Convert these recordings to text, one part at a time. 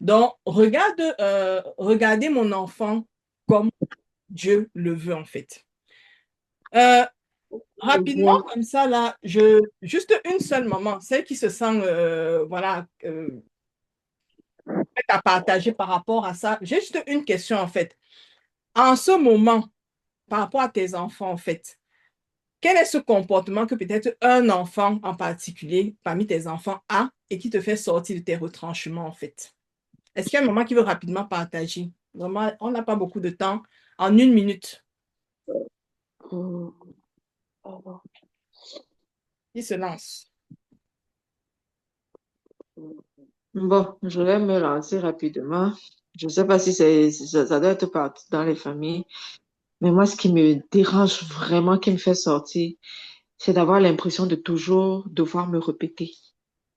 Donc, regardez mon enfant comme Dieu le veut, en fait. Euh, Rapidement, comme ça, là, juste une seule maman, celle qui se sent, voilà, prête à partager par rapport à ça. J'ai juste une question, en fait. En ce moment, par rapport à tes enfants, en fait, quel est ce comportement que peut-être un enfant en particulier, parmi tes enfants, a et qui te fait sortir de tes retranchements, en fait? Est-ce qu'il y a un moment qui veut rapidement partager? Vraiment, on n'a pas beaucoup de temps. En une minute, il se lance. Bon, je vais me lancer rapidement. Je ne sais pas si ça doit être partout dans les familles, mais moi, ce qui me dérange vraiment, qui me fait sortir, c'est d'avoir l'impression de toujours devoir me répéter.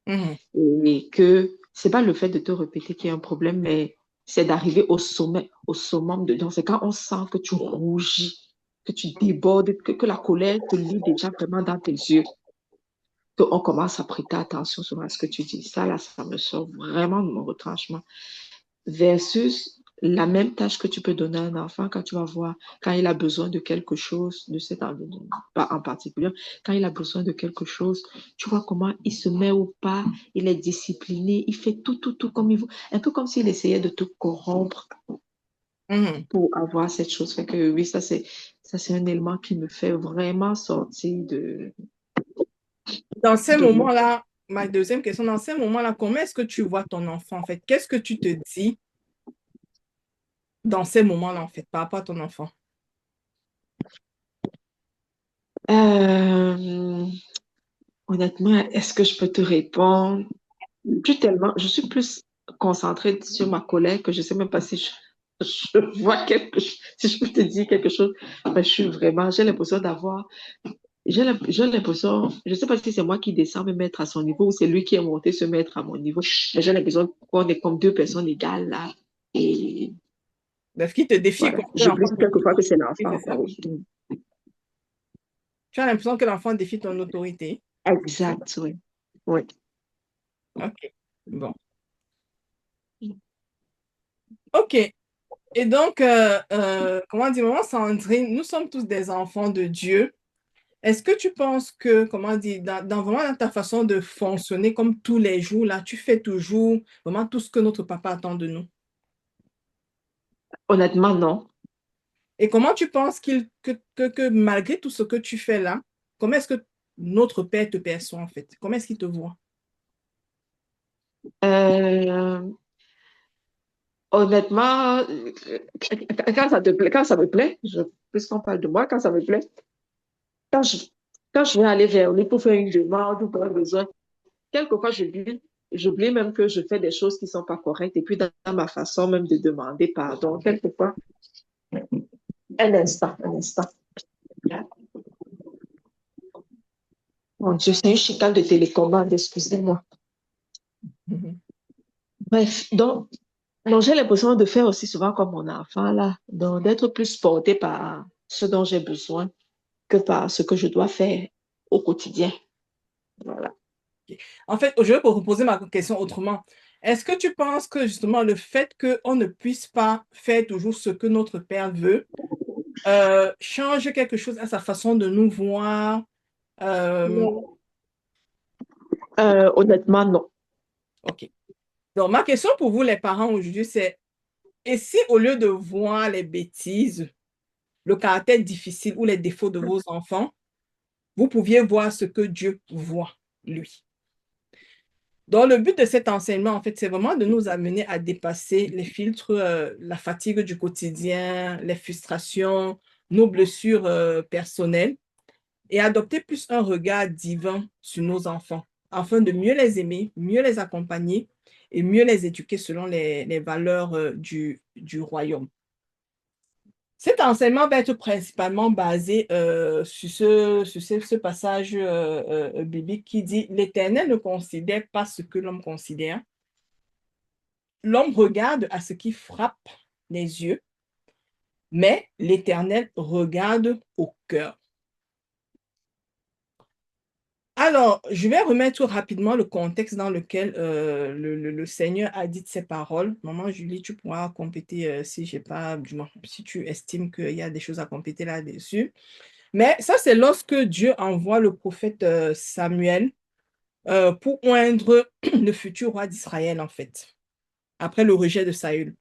Mhm, Et que c'est pas le fait de te répéter qui est un problème, mais c'est d'arriver au sommet, au summum dedans. C'est quand on sent que tu rougis, que tu débordes, que la colère te lit déjà vraiment dans tes yeux, qu'on commence à prêter attention sur ce que tu dis. Ça, là, ça me sort vraiment de mon retranchement. Versus la même tâche que tu peux donner à un enfant quand tu vas voir, quand il a besoin de quelque chose, de cet pas en particulier, quand il a besoin de quelque chose, tu vois comment il se met au pas, il est discipliné, il fait tout comme il veut, un peu comme s'il essayait de te corrompre mhm. pour avoir cette chose. Fait que oui, ça c'est un élément qui me fait vraiment sortir Dans ces de mon... moments-là, ma deuxième question, dans ces moments-là, comment est-ce que tu vois ton enfant, en fait? Qu'est-ce que tu te dis dans ces moments-là, en fait, par rapport à ton enfant? Euh, honnêtement, est-ce que je peux te répondre? Je suis plus concentrée sur ma collègue que je sais même pas si je vois quelque chose, si je peux te dire quelque chose. Mais j'ai l'impression j'ai l'impression, je sais pas si c'est moi qui descends me mettre à son niveau ou c'est lui qui est monté se mettre à mon niveau. Mais j'ai l'impression qu'on est comme deux personnes égales là. Et Est-ce qu'il te défie voilà. quoi? Que l'enfant J'oublie te défie quelquefois ton que c'est autorité, l'enfant. c'est ça? Tu as l'impression que l'enfant défie ton autorité? Exact, oui. Oui. OK. Bon. OK. Et donc, comment dire, maman Sandrine, nous sommes tous des enfants de Dieu. Est-ce que tu penses que, comment dire, vraiment dans ta façon de fonctionner comme tous les jours, là, tu fais toujours vraiment tout ce que notre papa attend de nous? Honnêtement, non. Et comment tu penses que malgré tout ce que tu fais là, comment est-ce que notre Père te perçoit en fait? Comment est-ce qu'il te voit? Euh, honnêtement, quand ça me plaît, puisqu'on parle de moi, quand ça me plaît, quand je, quand je vais aller vers lui pour faire une demande ou pour un besoin, quelquefois j'oublie même que je fais des choses qui ne sont pas correctes. Et puis, dans ma façon même de demander pardon, quelquefois, un instant. Mon Dieu, c'est une chicane de télécommande, excusez-moi. Mhm. Bref, donc j'ai l'impression de faire aussi souvent comme mon enfant, là, donc d'être plus portée par ce dont j'ai besoin que par ce que je dois faire au quotidien. Voilà. Ok. En fait, je vais vous reposer ma question autrement. Est-ce que tu penses que justement le fait qu'on ne puisse pas faire toujours ce que notre Père veut change quelque chose à sa façon de nous voir? Euh, Honnêtement, non. ok. Donc, ma question pour vous, les parents, aujourd'hui, c'est, et si au lieu de voir les bêtises, le caractère difficile ou les défauts de vos enfants, vous pouviez voir ce que Dieu voit, lui. Donc, le but de cet enseignement, en fait, c'est vraiment de nous amener à dépasser les filtres, la fatigue du quotidien, les frustrations, nos blessures, personnelles et adopter plus un regard divin sur nos enfants, afin de mieux les aimer, mieux les accompagner et mieux les éduquer selon les valeurs, du royaume. Cet enseignement va être principalement basé sur ce passage biblique qui dit, l'Éternel ne considère pas ce que l'homme considère. L'homme regarde à ce qui frappe les yeux, mais l'Éternel regarde au cœur. Alors, je vais remettre rapidement le contexte dans lequel le Seigneur a dit ces paroles. Maman Julie, tu pourras compléter si j'ai pas, du moins, si tu estimes qu'il y a des choses à compléter là-dessus. Mais ça, c'est lorsque Dieu envoie le prophète Samuel pour oindre le futur roi d'Israël, en fait, après le rejet de Saül.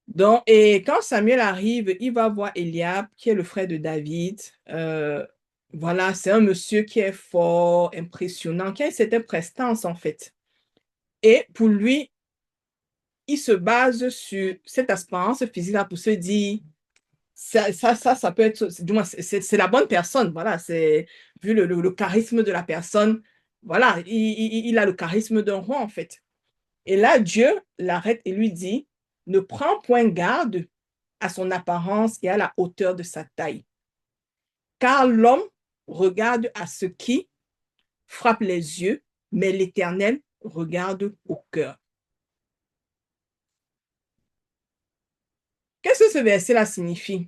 Donc, et quand Samuel arrive, il va voir Eliab, qui est le frère de David. Voilà, c'est un monsieur qui est fort, impressionnant, qui a une certaine prestance, en fait. Et pour lui, il se base sur cette apparence physique-là pour se dire, ça peut être, du moins, c'est la bonne personne. Voilà, c'est vu le charisme de la personne. Voilà, il a le charisme d'un roi, en fait. Et là, Dieu l'arrête et lui dit, ne prends point garde à son apparence et à la hauteur de sa taille. Car l'homme regarde à ce qui frappe les yeux, mais l'Éternel regarde au cœur. Qu'est-ce que ce verset-là signifie?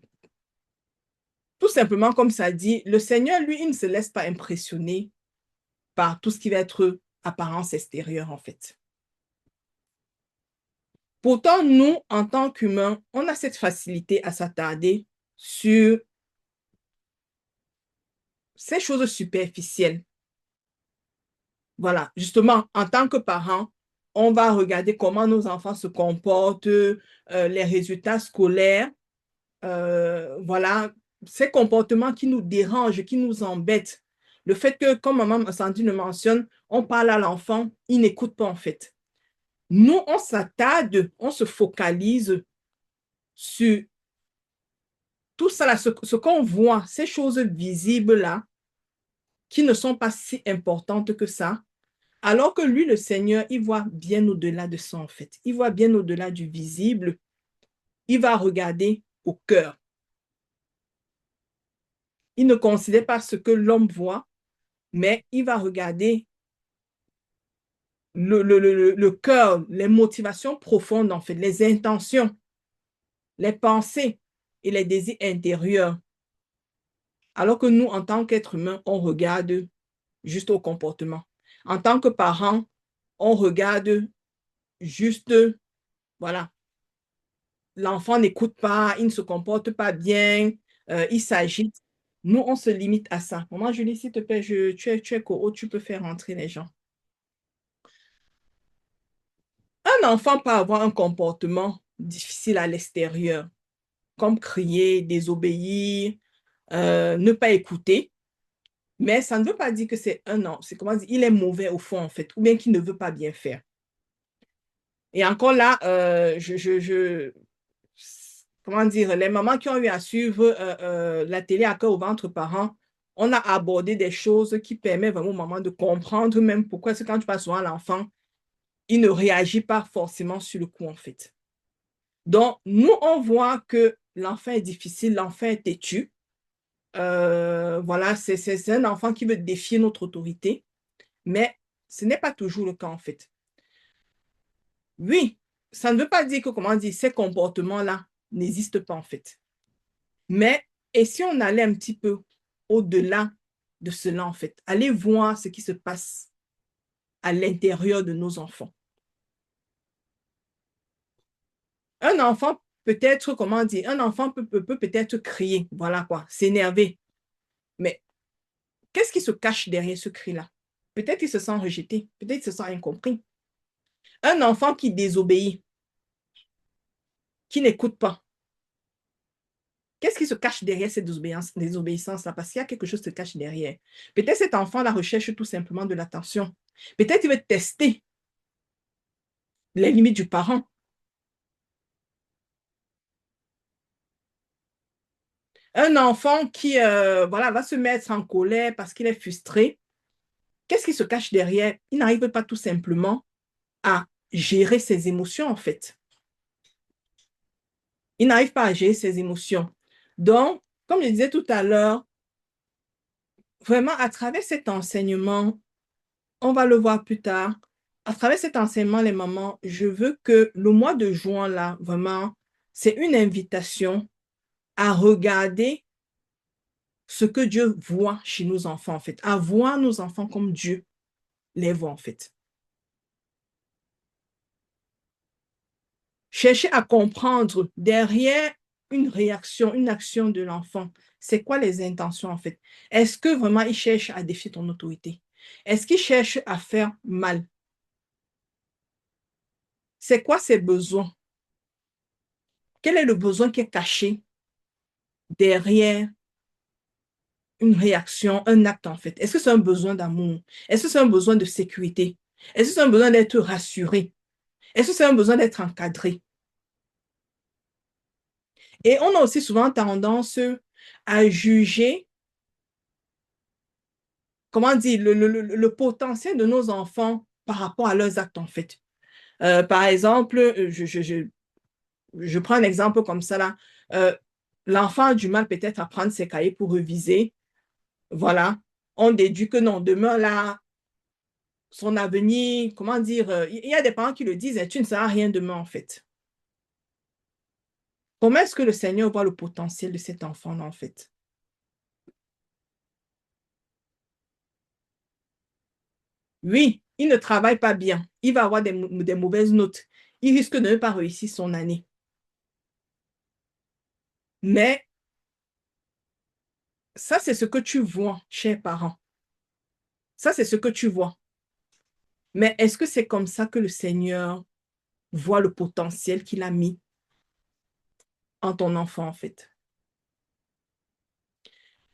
Tout simplement, comme ça dit, le Seigneur, lui, il ne se laisse pas impressionner par tout ce qui va être apparence extérieure, en fait. Pourtant, nous, en tant qu'humains, on a cette facilité à s'attarder sur ces choses superficielles. Voilà, justement, en tant que parents, on va regarder comment nos enfants se comportent, les résultats scolaires, voilà, ces comportements qui nous dérangent, qui nous embêtent. Le fait que, comme maman Sandy le mentionne, on parle à l'enfant, il n'écoute pas en fait. Nous, on s'attarde, on se focalise sur tout ça, là, ce qu'on voit, ces choses visibles-là, qui ne sont pas si importantes que ça. Alors que lui, le Seigneur, il voit bien au-delà de ça, en fait. Il voit bien au-delà du visible. Il va regarder au cœur. Il ne considère pas ce que l'homme voit, mais il va regarder le cœur, les motivations profondes, en fait, les intentions, les pensées et les désirs intérieurs. Alors que nous, en tant qu'êtres humains, on regarde juste au comportement. En tant que parents, on regarde juste, voilà, l'enfant n'écoute pas, il ne se comporte pas bien, il s'agite. Nous, on se limite à ça. Maman Julie, s'il te plaît, tu es co tu peux faire rentrer les gens. Un enfant peut avoir un comportement difficile à l'extérieur, comme crier, désobéir, ne pas écouter, mais ça ne veut pas dire que c'est un an. C'est comment dire, il est mauvais au fond, en fait, ou bien qu'il ne veut pas bien faire. Et encore là, comment dire, les mamans qui ont eu à suivre la télé à cœur au ventre parents, on a abordé des choses qui permettent vraiment aux mamans de comprendre même pourquoi c'est quand tu passes souvent l'enfant, il ne réagit pas forcément sur le coup en fait. Donc, nous, on voit que l'enfant est difficile, l'enfant est têtu. Voilà, c'est un enfant qui veut défier notre autorité, mais ce n'est pas toujours le cas en fait. Oui, ça ne veut pas dire que, comment dire, ces comportements-là n'existent pas en fait. Mais, et si on allait un petit peu au-delà de cela, en fait, aller voir ce qui se passe à l'intérieur de nos enfants. Un enfant peut-être, comment dire, un enfant peut peut-être crier, voilà quoi, s'énerver. Mais qu'est-ce qui se cache derrière ce cri-là? Peut-être qu'il se sent rejeté, peut-être qu'il se sent incompris. Un enfant qui désobéit, qui n'écoute pas, qu'est-ce qui se cache derrière cette désobéissance-là? Parce qu'il y a quelque chose qui se cache derrière. Peut-être cet enfant-là recherche tout simplement de l'attention. Peut-être il veut tester les limites du parent. Un enfant qui voilà, va se mettre en colère parce qu'il est frustré, qu'est-ce qui se cache derrière? Il n'arrive pas tout simplement à gérer ses émotions, en fait. Il n'arrive pas à gérer ses émotions. Donc, comme je disais tout à l'heure, vraiment, à travers cet enseignement, on va le voir plus tard, à travers cet enseignement, les mamans, je veux que le mois de juin, là, vraiment, c'est une invitation à regarder ce que Dieu voit chez nos enfants, en fait, à voir nos enfants comme Dieu les voit, en fait. Chercher à comprendre derrière une réaction, une action de l'enfant, c'est quoi les intentions, en fait? Est-ce que vraiment il cherche à défier ton autorité? Est-ce qu'il cherche à faire mal? C'est quoi ses besoins? Quel est le besoin qui est caché derrière une réaction, un acte en fait? Est-ce que c'est un besoin d'amour? Est-ce que c'est un besoin de sécurité? Est-ce que c'est un besoin d'être rassuré? Est-ce que c'est un besoin d'être encadré? Et on a aussi souvent tendance à juger, comment dire, le potentiel de nos enfants par rapport à leurs actes en fait. Par exemple, je prends un exemple comme ça là. Euh, L'enfant a du mal peut-être à prendre ses cahiers pour réviser. Voilà. On déduit que non, demain là, son avenir, comment dire, il y a des parents qui le disent, tu ne seras rien demain en fait. Comment est-ce que le Seigneur voit le potentiel de cet enfant-là en fait? Oui, il ne travaille pas bien, il va avoir des mauvaises notes, il risque de ne pas réussir son année. Mais ça, c'est ce que tu vois, chers parents. Ça, c'est ce que tu vois. Mais est-ce que c'est comme ça que le Seigneur voit le potentiel qu'il a mis en ton enfant en fait?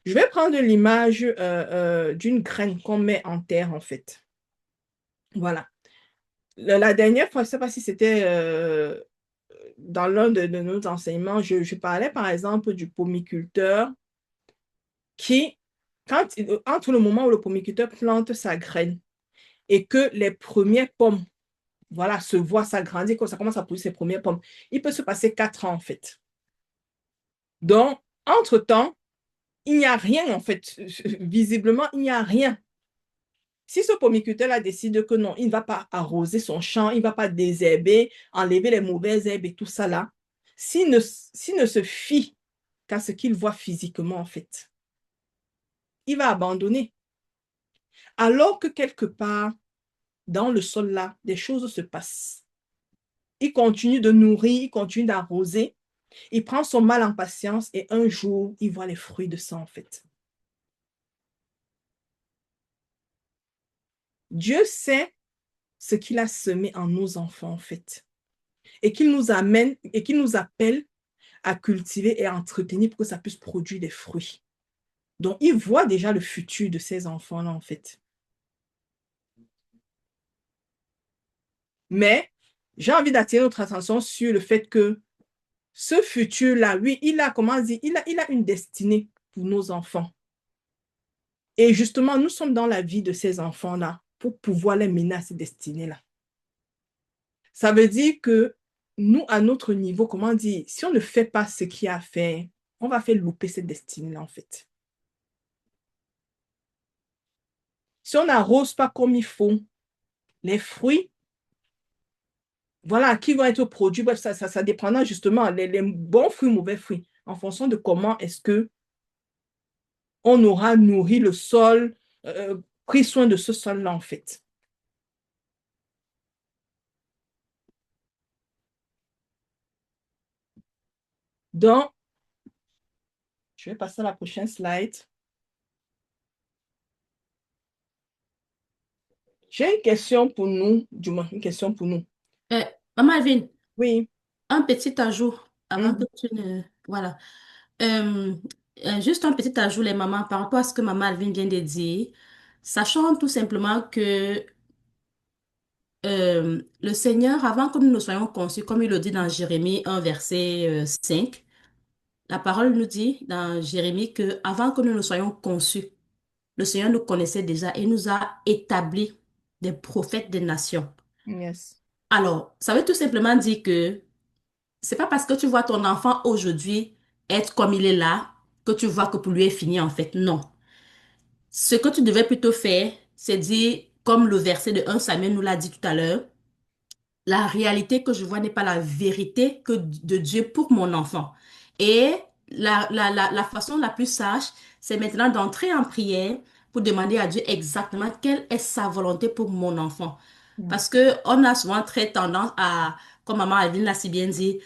Je vais prendre l'image d'une graine qu'on met en terre, en fait. Voilà. La dernière fois, je ne sais pas si c'était dans l'un de nos enseignements, je parlais par exemple du pomiculteur qui, entre le moment où le pomiculteur plante sa graine et que les premières pommes, voilà, se voient s'agrandir, quand ça commence à pousser ses premières pommes, il peut se passer 4 ans, en fait. Donc, entre-temps, il n'y a rien, en fait. Visiblement, il n'y a rien. Si ce pomiculteur-là décide que non, il ne va pas arroser son champ, il ne va pas désherber, enlever les mauvaises herbes et tout ça là, s'il ne se fie qu'à ce qu'il voit physiquement, en fait, il va abandonner. Alors que quelque part, dans le sol là, des choses se passent. Il continue de nourrir, il continue d'arroser, il prend son mal en patience et un jour, il voit les fruits de ça, en fait. Dieu sait ce qu'il a semé en nos enfants, en fait, et qu'il nous amène et qu'il nous appelle à cultiver et à entretenir pour que ça puisse produire des fruits. Donc, il voit déjà le futur de ces enfants-là, en fait. Mais j'ai envie d'attirer notre attention sur le fait que ce futur-là, oui, il a, comment dire, il a une destinée pour nos enfants. Et justement, nous sommes dans la vie de ces enfants-là pour pouvoir les mener à ces destinées-là. Ça veut dire que nous, à notre niveau, comment dire, si on ne fait pas ce qu'il y a à faire, on va faire louper cette destinée-là, en fait. Si on n'arrose pas comme il faut, les fruits, voilà, qui vont être produits, bref, ça dépendra justement, les bons fruits, mauvais fruits, en fonction de comment est-ce que on aura nourri le sol, pris soin de ce sol-là, en fait. Donc, je vais passer à la prochaine slide. J'ai une question pour nous, du moins, une question pour nous. Euh, Maman Alvin, Oui. un petit ajout avant que Mhm. tu ne... Voilà. Euh, Juste un petit ajout, les mamans, par rapport à ce que Maman Alvin vient de dire. Sachant tout simplement que le Seigneur, avant que nous ne soyons conçus, comme il le dit dans Jérémie 1, verset 5, la parole nous dit dans Jérémie que avant que nous ne soyons conçus, le Seigneur nous connaissait déjà et nous a établis des prophètes des nations. Yes. Alors, ça veut tout simplement dire que c'est pas parce que tu vois ton enfant aujourd'hui être comme il est là que tu vois que pour lui est fini en fait. Non. Ce que tu devais plutôt faire, c'est dire, comme le verset de 1 Samuel nous l'a dit tout à l'heure, la réalité que je vois n'est pas la vérité que de Dieu pour mon enfant. Et la façon la plus sage, c'est maintenant d'entrer en prière pour demander à Dieu exactement quelle est sa volonté pour mon enfant. Mm. Parce que on a souvent très tendance à, comme maman Adeline l'a si bien dit,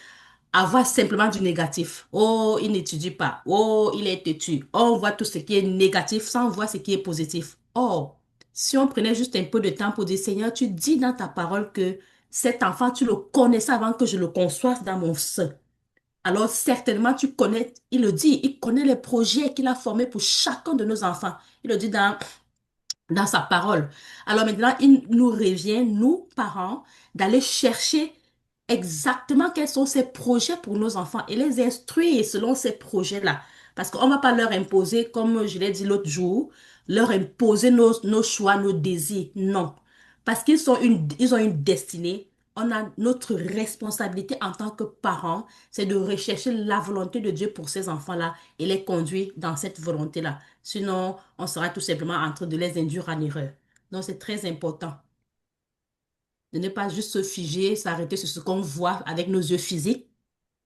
à voir simplement du négatif. Oh, il n'étudie pas. Oh, il est têtu. Oh, on voit tout ce qui est négatif sans voir ce qui est positif. Or, si on prenait juste un peu de temps pour dire, Seigneur, tu dis dans ta parole que cet enfant, tu le connaissais avant que je le conçoive dans mon sein. Alors, certainement, tu connais, il le dit, il connaît les projets qu'il a formés pour chacun de nos enfants. Il le dit dans sa parole. Alors maintenant, il nous revient, nous, parents, d'aller chercher exactement quels sont ces projets pour nos enfants et les instruire selon ces projets-là. Parce qu'on ne va pas leur imposer, comme je l'ai dit l'autre jour, leur imposer nos choix, nos désirs. Non. Parce ils ont une destinée. On a notre responsabilité en tant que parents, c'est de rechercher la volonté de Dieu pour ces enfants-là et les conduire dans cette volonté-là. Sinon, on sera tout simplement en train de les induire en erreur. Donc, c'est très important de ne pas juste se figer, s'arrêter sur ce qu'on voit avec nos yeux physiques,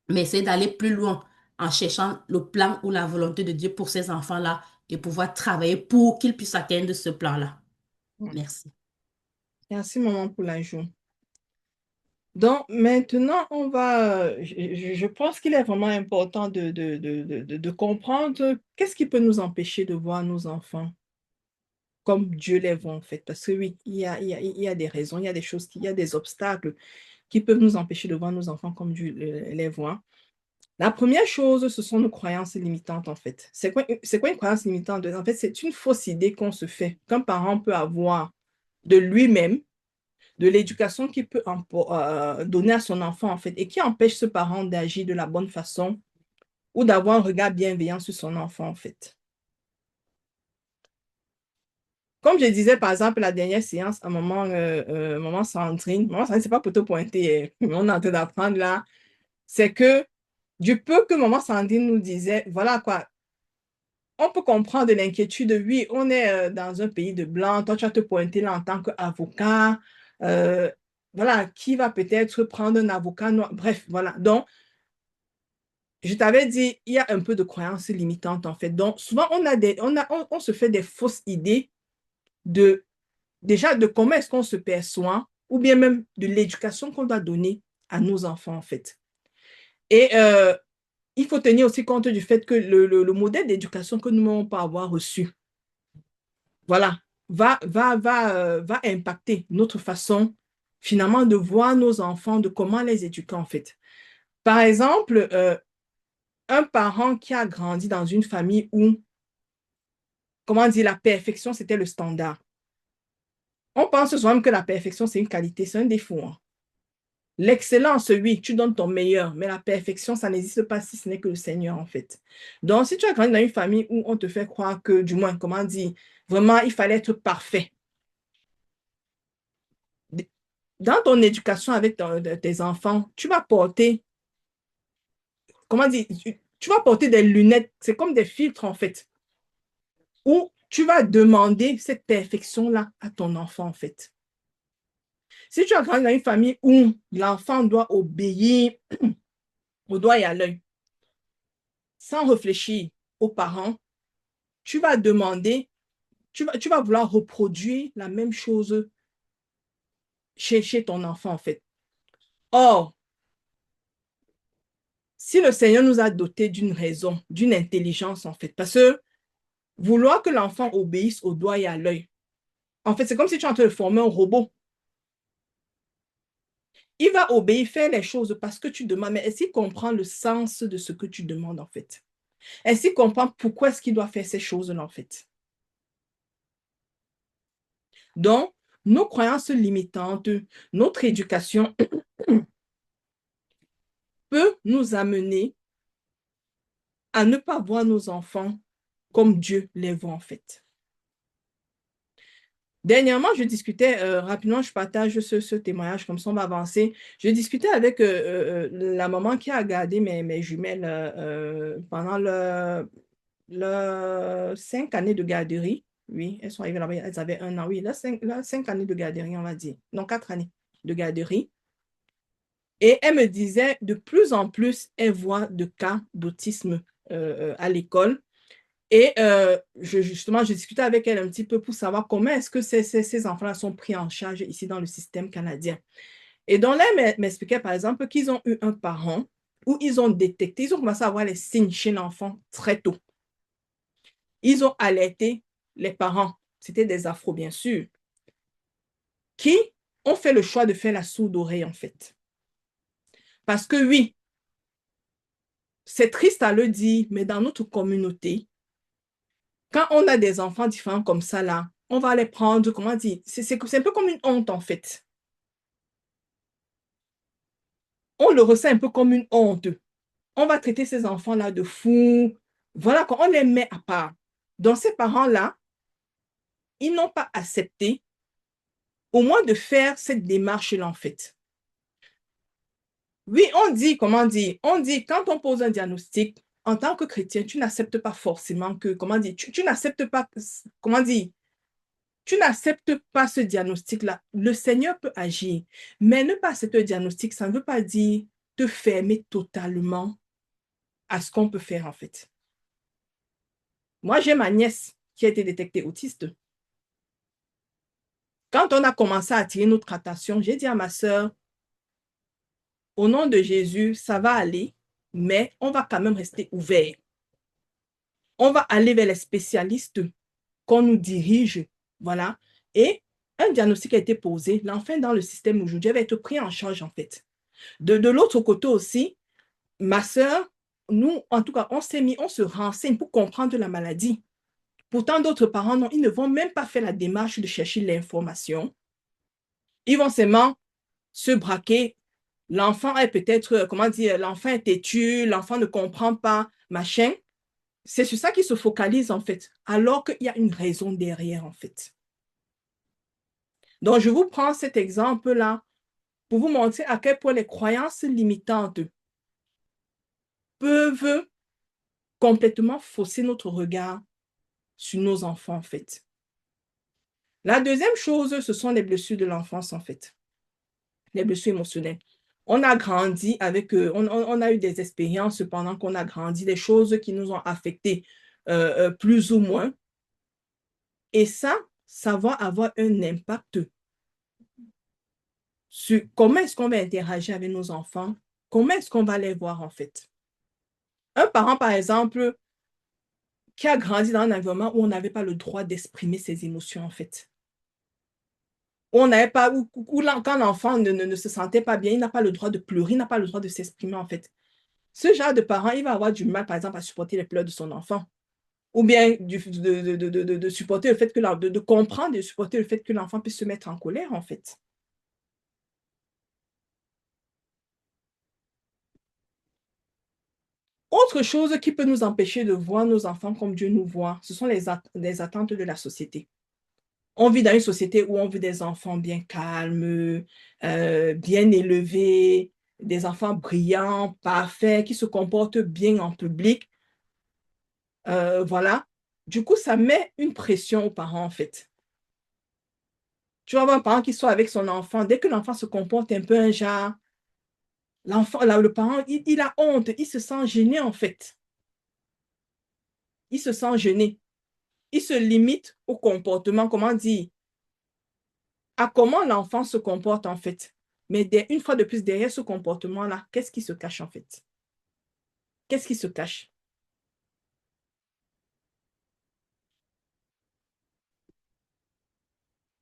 mais essayer d'aller plus loin en cherchant le plan ou la volonté de Dieu pour ces enfants-là et pouvoir travailler pour qu'ils puissent atteindre ce plan-là. Mm. Merci. Merci, maman, pour l'ajout. Donc, maintenant, je pense qu'il est vraiment important de comprendre qu'est-ce qui peut nous empêcher de voir nos enfants comme Dieu les voit, en fait. Parce que oui, il y a des raisons, il y a des choses, il y a des obstacles qui peuvent nous empêcher de voir nos enfants comme Dieu les voit. La première chose, ce sont nos croyances limitantes, en fait. C'est quoi une croyance limitante? En fait, c'est une fausse idée qu'on se fait, qu'un parent peut avoir de lui-même, de l'éducation qu'il peut donner à son enfant, en fait, et qui empêche ce parent d'agir de la bonne façon ou d'avoir un regard bienveillant sur son enfant, en fait. Comme je disais, par exemple, la dernière séance, à maman Sandrine, c'est pas pour te pointer, mais on est en train d'apprendre là, c'est que du peu que maman Sandrine nous disait, voilà quoi, on peut comprendre de l'inquiétude. Oui, on est dans un pays de blancs. Toi, tu vas te pointer là en tant qu'avocat. Euh, voilà, qui va peut-être prendre un avocat noir. Bref, voilà. Donc, je t'avais dit, il y a un peu de croyances limitantes en fait. Donc, souvent, on se fait des fausses idées de, déjà, de comment est-ce qu'on se perçoit ou bien même de l'éducation qu'on doit donner à nos enfants en fait. Et il faut tenir aussi compte du fait que le modèle d'éducation que nous n'avons pas avoir reçu, voilà, va impacter notre façon finalement de voir nos enfants, de comment les éduquer en fait. Par exemple, un parent qui a grandi dans une famille où, comment dire, la perfection, c'était le standard. On pense souvent que la perfection, c'est une qualité, c'est un défaut, hein. L'excellence, oui, tu donnes ton meilleur, mais la perfection, ça n'existe pas si ce n'est que le Seigneur, en fait. Donc, si tu as grandi dans une famille où on te fait croire que, du moins, comment dire, vraiment, il fallait être parfait, dans ton éducation avec tes enfants, tu vas porter, comment dire, tu vas porter des lunettes, c'est comme des filtres en fait, où tu vas demander cette perfection-là à ton enfant en fait. Si tu as grandi dans une famille où l'enfant doit obéir au doigt et à l'œil, sans réfléchir aux parents, tu vas demander, tu vas vouloir reproduire la même chose chez ton enfant en fait. Or, si le Seigneur nous a dotés d'une raison, d'une intelligence en fait, parce que vouloir que l'enfant obéisse au doigt et à l'œil, en fait, c'est comme si tu es en train de former un robot. Il va obéir, faire les choses parce que tu demandes, mais est-ce qu'il comprend le sens de ce que tu demandes, en fait? Est-ce qu'il comprend pourquoi est-ce qu'il doit faire ces choses-là, en fait? Donc, nos croyances limitantes, notre éducation peut nous amener à ne pas voir nos enfants comme Dieu les voit, en fait. Dernièrement, je discutais rapidement, je partage ce témoignage, comme ça on va avancer. Je discutais avec la maman qui a gardé mes jumelles pendant le 5 années de garderie. Oui, elles sont arrivées là-bas, elles avaient 1 an. Oui, là, 5 années de garderie, on va dire. Non, 4 années de garderie. Et elle me disait, de plus en plus, elle voit de cas d'autisme à l'école. Et justement, je discutais avec elle un petit peu pour savoir comment est-ce que ces enfants-là sont pris en charge ici dans le système canadien. Et donc là, elle m'expliquait par exemple qu'ils ont eu un parent où ils ont détecté, ils ont commencé à voir les signes chez l'enfant très tôt. Ils ont alerté les parents, c'était des afros bien sûr, qui ont fait le choix de faire la sourde oreille en fait. Parce que oui, c'est triste à le dire, mais dans notre communauté, quand on a des enfants différents comme ça là, on va les prendre, comment dire, c'est un peu comme une honte en fait. On le ressent un peu comme une honte. On va traiter ces enfants-là de fous. Voilà, quand on les met à part. Donc, ces parents-là, ils n'ont pas accepté au moins de faire cette démarche-là, en fait. Oui, on dit, comment dire, on dit, quand on pose un diagnostic, en tant que chrétien, tu n'acceptes pas forcément que, comment dire, tu n'acceptes pas, comment dire, tu n'acceptes pas ce diagnostic-là. Le Seigneur peut agir, mais ne pas accepter le diagnostic, ça ne veut pas dire te fermer totalement à ce qu'on peut faire, en fait. Moi, j'ai ma nièce qui a été détectée autiste. Quand on a commencé à attirer notre attention, j'ai dit à ma sœur, au nom de Jésus, ça va aller, mais on va quand même rester ouvert. On va aller vers les spécialistes qu'on nous dirige, voilà. Et un diagnostic a été posé. L'enfant dans le système aujourd'hui va être pris en charge, en fait. De l'autre côté aussi, ma sœur, nous, en tout cas, on s'est mis, on se renseigne pour comprendre la maladie. Pourtant, d'autres parents, non, ils ne vont même pas faire la démarche de chercher l'information. Ils vont seulement se braquer. L'enfant est peut-être, comment dire, l'enfant est têtu, l'enfant ne comprend pas, machin. C'est sur ça qu'ils se focalisent, en fait, alors qu'il y a une raison derrière, en fait. Donc, je vous prends cet exemple-là pour vous montrer à quel point les croyances limitantes peuvent complètement fausser notre regard sur nos enfants, en fait. La deuxième chose, ce sont les blessures de l'enfance, en fait. Les blessures émotionnelles. On a grandi avec, on a eu des expériences pendant qu'on a grandi, des choses qui nous ont affectés plus ou moins. Et ça va avoir un impact sur comment est-ce qu'on va interagir avec nos enfants, comment est-ce qu'on va les voir en fait. Un parent, par exemple, qui a grandi dans un environnement où on n'avait pas le droit d'exprimer ses émotions en fait. On n'avait pas, quand l'enfant ne se sentait pas bien, il n'a pas le droit de pleurer, il n'a pas le droit de s'exprimer en fait. Ce genre de parent, il va avoir du mal, par exemple, à supporter les pleurs de son enfant. Ou bien de supporter le fait que de comprendre et de supporter le fait que l'enfant puisse se mettre en colère, en fait. Autre chose qui peut nous empêcher de voir nos enfants comme Dieu nous voit, ce sont les attentes de la société. On vit dans une société où on veut des enfants bien calmes, bien élevés, des enfants brillants, parfaits, qui se comportent bien en public. Voilà. Du coup, ça met une pression aux parents, en fait. Tu vas avoir un parent qui soit avec son enfant. Dès que l'enfant se comporte un peu un genre, l'enfant, le parent, il a honte, il se sent gêné, en fait. Il se sent gêné. Il se limite au comportement, comment dire, à comment l'enfant se comporte, en fait. Mais une fois de plus, derrière ce comportement-là, qu'est-ce qui se cache, en fait? Qu'est-ce qui se cache?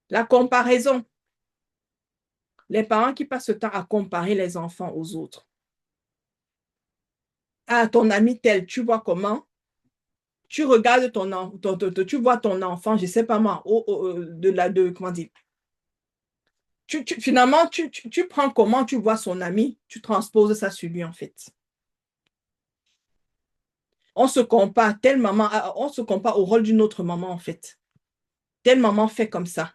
La comparaison. Les parents qui passent le temps à comparer les enfants aux autres. Ah, ton ami tel, tu vois comment? Tu regardes tu vois ton enfant, je ne sais pas moi, comment dire, finalement, tu prends comment tu vois son ami, tu transposes ça sur lui en fait. On se compare, telle maman, on se compare au rôle d'une autre maman en fait. Telle maman fait comme ça.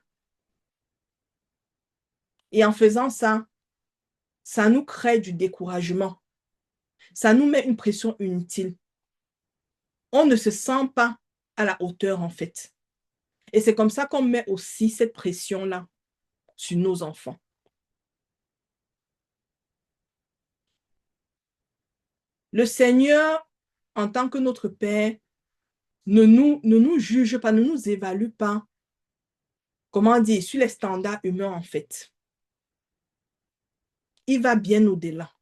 Et en faisant ça, ça nous crée du découragement. Ça nous met une pression inutile. On ne se sent pas à la hauteur en fait. Et c'est comme ça qu'on met aussi cette pression-là sur nos enfants. Le Seigneur, en tant que notre Père, ne nous juge pas, ne nous évalue pas, comment dire, sur les standards humains, en fait. Il va bien au-delà.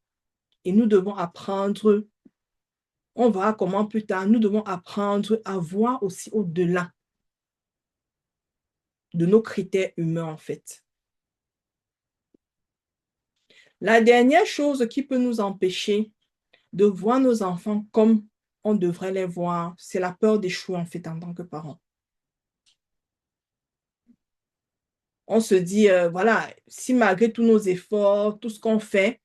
Et nous devons apprendre, on verra comment plus tard, nous devons apprendre à voir aussi au-delà de nos critères humains, en fait. La dernière chose qui peut nous empêcher de voir nos enfants comme on devrait les voir, c'est la peur d'échouer, en fait, en tant que parent. On se dit, voilà, si malgré tous nos efforts, tout ce qu'on fait,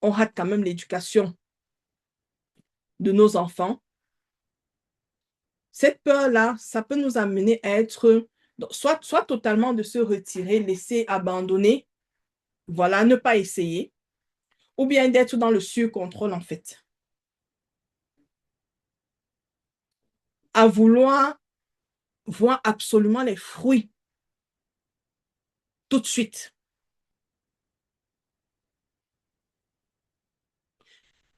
on rate quand même l'éducation de nos enfants. Cette peur-là, ça peut nous amener à être, soit totalement de se retirer, laisser abandonner, voilà, ne pas essayer, ou bien d'être dans le sur-contrôle, en fait. À vouloir voir absolument les fruits tout de suite.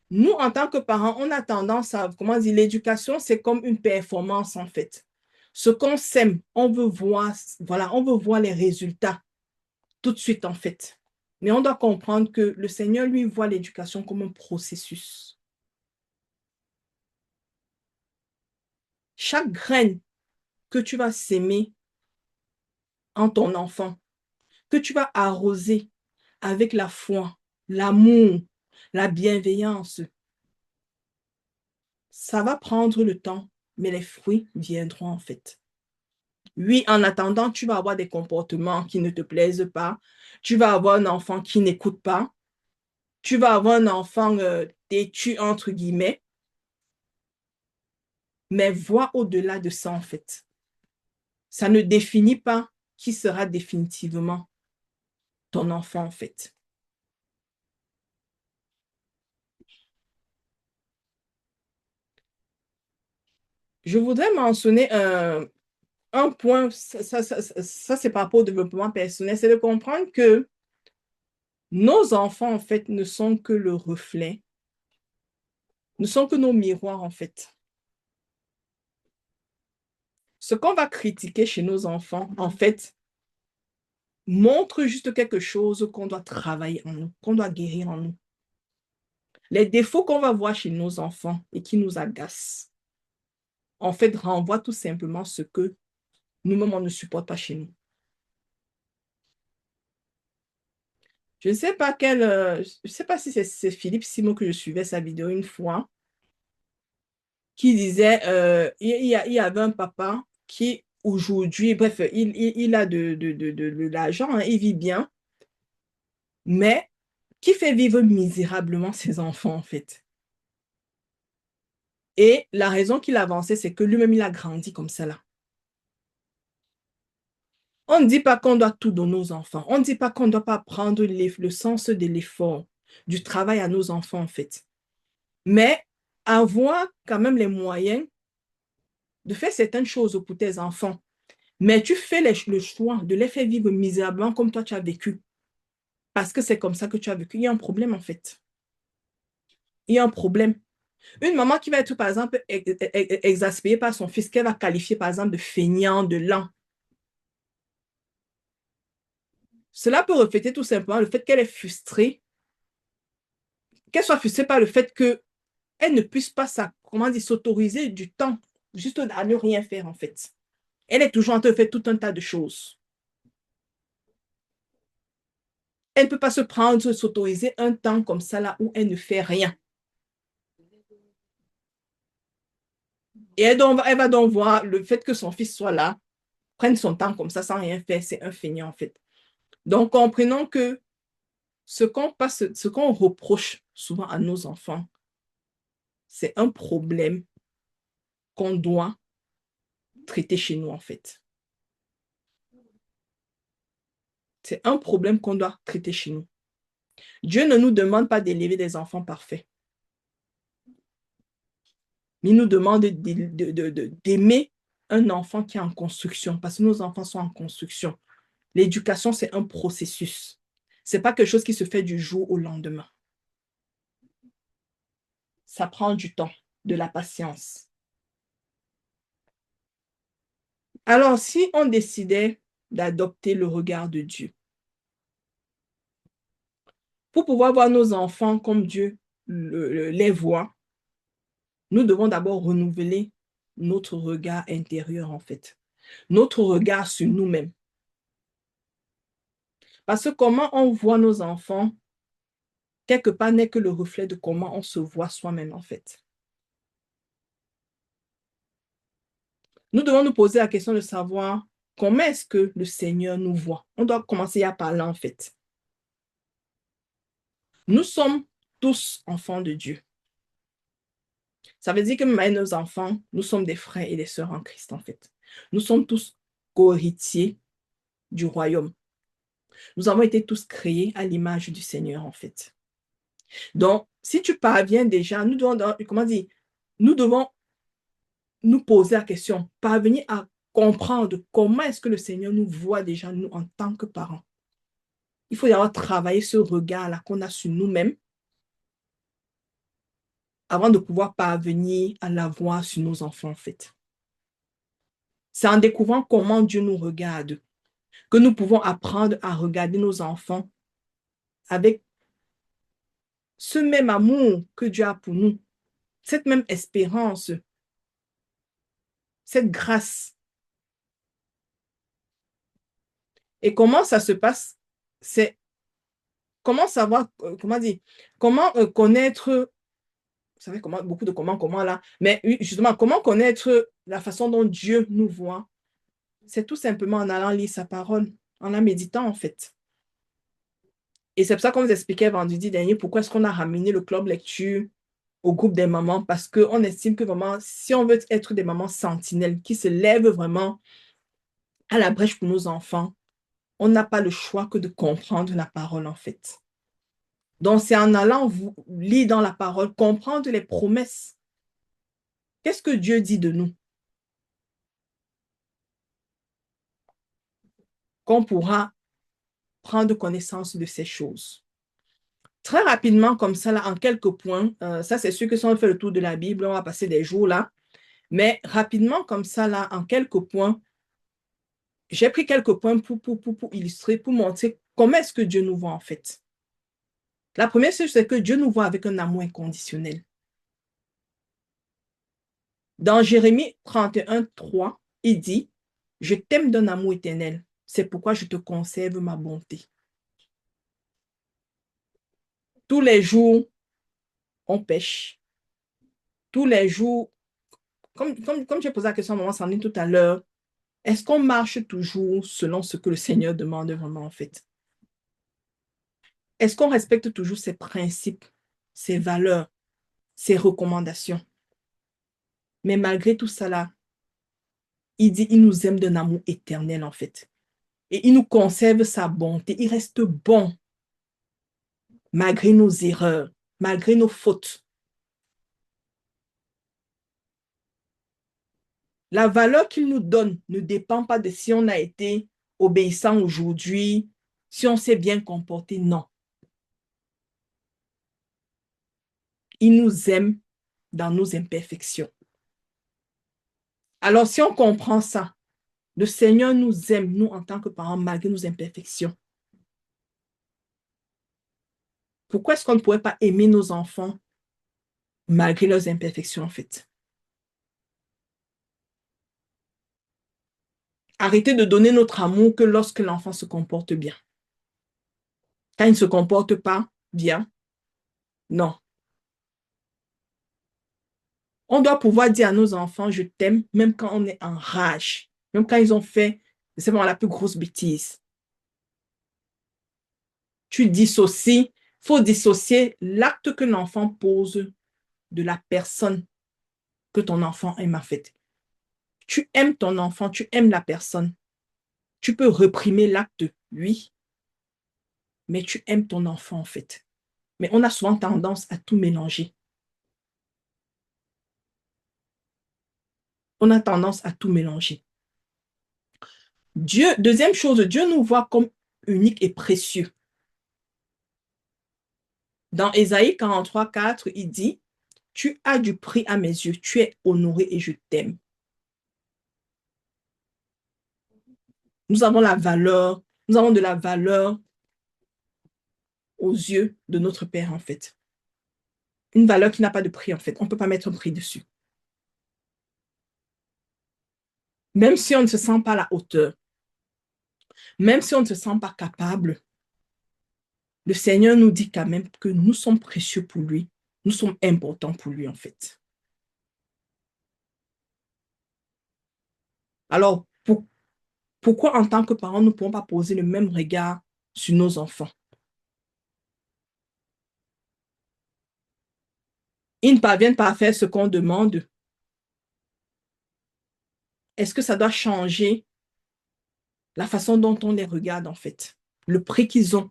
Nous, en tant que parents, on a tendance à, comment dire, l'éducation, c'est comme une performance, en fait. Ce qu'on sème, on veut voir, voilà, on veut voir les résultats tout de suite, en fait. Mais on doit comprendre que le Seigneur, lui, voit l'éducation comme un processus. Chaque graine que tu vas s'aimer en ton enfant, que tu vas arroser avec la foi, l'amour, la bienveillance, ça va prendre le temps, mais les fruits viendront, en fait. Oui, en attendant, tu vas avoir des comportements qui ne te plaisent pas. Tu vas avoir un enfant qui n'écoute pas. Tu vas avoir un enfant têtu, entre guillemets. Mais vois au-delà de ça, en fait. Ça ne définit pas qui sera définitivement ton enfant, en fait. Je voudrais mentionner un point, ça c'est par rapport au développement personnel, c'est de comprendre que nos enfants, en fait, ne sont que le reflet, ne sont que nos miroirs, en fait. Ce qu'on va critiquer chez nos enfants, en fait, montre juste quelque chose qu'on doit travailler en nous, qu'on doit guérir en nous. Les défauts qu'on va voir chez nos enfants et qui nous agacent, en fait, renvoient tout simplement ce que nous-mêmes, on ne supporte pas chez nous. Je ne sais pas je sais pas si c'est Philippe Simon que je suivais sa vidéo une fois, qui disait, il y avait un papa qui, aujourd'hui, bref, il a de l'argent, hein, il vit bien, mais qui fait vivre misérablement ses enfants, en fait. Et la raison qu'il avançait, c'est que lui-même, il a grandi comme ça, là. On ne dit pas qu'on doit tout donner aux enfants. On ne dit pas qu'on ne doit pas prendre le sens de l'effort, du travail à nos enfants, en fait. Mais avoir quand même les moyens de faire certaines choses pour tes enfants. Mais tu fais le choix de les faire vivre misérablement comme toi tu as vécu. Parce que c'est comme ça que tu as vécu. Il y a un problème, en fait. Il y a un problème. Une maman qui va être, par exemple, exaspérée par son fils, qu'elle va qualifier, par exemple, de feignant, de lent. Cela peut refléter tout simplement le fait qu'elle est frustrée, qu'elle soit frustrée par le fait qu'elle ne puisse pas comment dire, s'autoriser du temps juste à ne rien faire, en fait. Elle est toujours en train de faire tout un tas de choses. Elle ne peut pas se prendre, s'autoriser un temps comme ça là où elle ne fait rien. Et elle va donc voir le fait que son fils soit là, prenne son temps comme ça sans rien faire, c'est un feignant, en fait. Donc, comprenons que ce qu'on reproche souvent à nos enfants, c'est un problème qu'on doit traiter chez nous, en fait. C'est un problème qu'on doit traiter chez nous. Dieu ne nous demande pas d'élever des enfants parfaits. Il nous demande d'aimer un enfant qui est en construction, parce que nos enfants sont en construction. L'éducation, c'est un processus. Ce n'est pas quelque chose qui se fait du jour au lendemain. Ça prend du temps. de la patience. Alors, si on décidait d'adopter le regard de Dieu, pour pouvoir voir nos enfants comme Dieu les voit, nous devons d'abord renouveler notre regard intérieur, en fait. Notre regard sur nous-mêmes. Parce que comment on voit nos enfants, quelque part, n'est que le reflet de comment on se voit soi-même, en fait. Nous devons nous poser la question de savoir comment est-ce que le Seigneur nous voit. On doit commencer à parler, en fait. Nous sommes tous enfants de Dieu. Ça veut dire que même nos enfants, nous sommes des frères et des sœurs en Christ, en fait. Nous sommes tous co-héritiers du royaume. Nous avons été tous créés à l'image du Seigneur, en fait. Donc, si tu parviens déjà, nous devons nous poser la question, parvenir à comprendre comment est-ce que le Seigneur nous voit déjà, nous, en tant que parents. Il faut d'abord travailler ce regard-là qu'on a sur nous-mêmes avant de pouvoir parvenir à l'avoir sur nos enfants, en fait. C'est en découvrant comment Dieu nous regarde que nous pouvons apprendre à regarder nos enfants avec ce même amour que Dieu a pour nous, cette même espérance, cette grâce. Et comment ça se passe? C'est comment savoir, comment connaître, vous savez, beaucoup de comment là, mais justement, comment connaître la façon dont Dieu nous voit? C'est tout simplement en allant lire sa parole, en la méditant en fait. Et c'est pour ça qu'on vous expliquait vendredi dernier pourquoi est-ce qu'on a ramené le club lecture au groupe des mamans, parce qu'on estime que vraiment, si on veut être des mamans sentinelles qui se lèvent vraiment à la brèche pour nos enfants, on n'a pas le choix que de comprendre la parole en fait. Donc, c'est en allant vous lire dans la parole, comprendre les promesses. Qu'est-ce que Dieu dit de nous? Qu'on pourra prendre connaissance de ces choses. Très rapidement, comme ça, là, en quelques points, ça c'est sûr que si on fait le tour de la Bible, on va passer des jours là, mais rapidement, comme ça, là, en quelques points, j'ai pris quelques points pour illustrer, pour montrer comment est-ce que Dieu nous voit en fait. La première chose, c'est que Dieu nous voit avec un amour inconditionnel. Dans Jérémie 31, 3, il dit, « Je t'aime d'un amour éternel, c'est pourquoi je te conserve ma bonté. » Tous les jours, on pêche. Tous les jours, comme j'ai posé la question à maman Sandrine tout à l'heure, est-ce qu'on marche toujours selon ce que le Seigneur demande vraiment en fait? Est-ce qu'on respecte toujours ses principes, ses valeurs, ses recommandations? Mais malgré tout cela, il dit il nous aime d'un amour éternel en fait. Et il nous conserve sa bonté. Il reste bon malgré nos erreurs, malgré nos fautes. La valeur qu'il nous donne ne dépend pas de si on a été obéissant aujourd'hui, si on s'est bien comporté, non. Il nous aime dans nos imperfections. Alors, si on comprend ça, le Seigneur nous aime, nous, en tant que parents, malgré nos imperfections. Pourquoi est-ce qu'on ne pourrait pas aimer nos enfants malgré leurs imperfections, en fait? Arrêtez de donner notre amour que lorsque l'enfant se comporte bien. Quand il ne se comporte pas bien, non. On doit pouvoir dire à nos enfants, je t'aime, même quand on est en rage, même quand ils ont fait, c'est vraiment la plus grosse bêtise. Tu dissocies, il faut dissocier l'acte que l'enfant pose de la personne que ton enfant aime en fait. Tu aimes ton enfant, tu aimes la personne. Tu peux réprimer l'acte, oui, mais tu aimes ton enfant en fait. Mais on a souvent tendance à tout mélanger. On a tendance à tout mélanger. Dieu, deuxième chose, Dieu nous voit comme unique et précieux. Dans Ésaïe 43, 4, il dit, tu as du prix à mes yeux, tu es honoré et je t'aime. Nous avons la valeur, nous avons de la valeur aux yeux de notre Père, en fait. Une valeur qui n'a pas de prix, en fait. On ne peut pas mettre un prix dessus. Même si on ne se sent pas à la hauteur, même si on ne se sent pas capable, le Seigneur nous dit quand même que nous sommes précieux pour lui. Nous sommes importants pour lui, en fait. Alors, pourquoi en tant que parents, nous ne pouvons pas poser le même regard sur nos enfants? Ils ne parviennent pas à faire ce qu'on demande. Est-ce que ça doit changer la façon dont on les regarde, en fait? Le prix qu'ils ont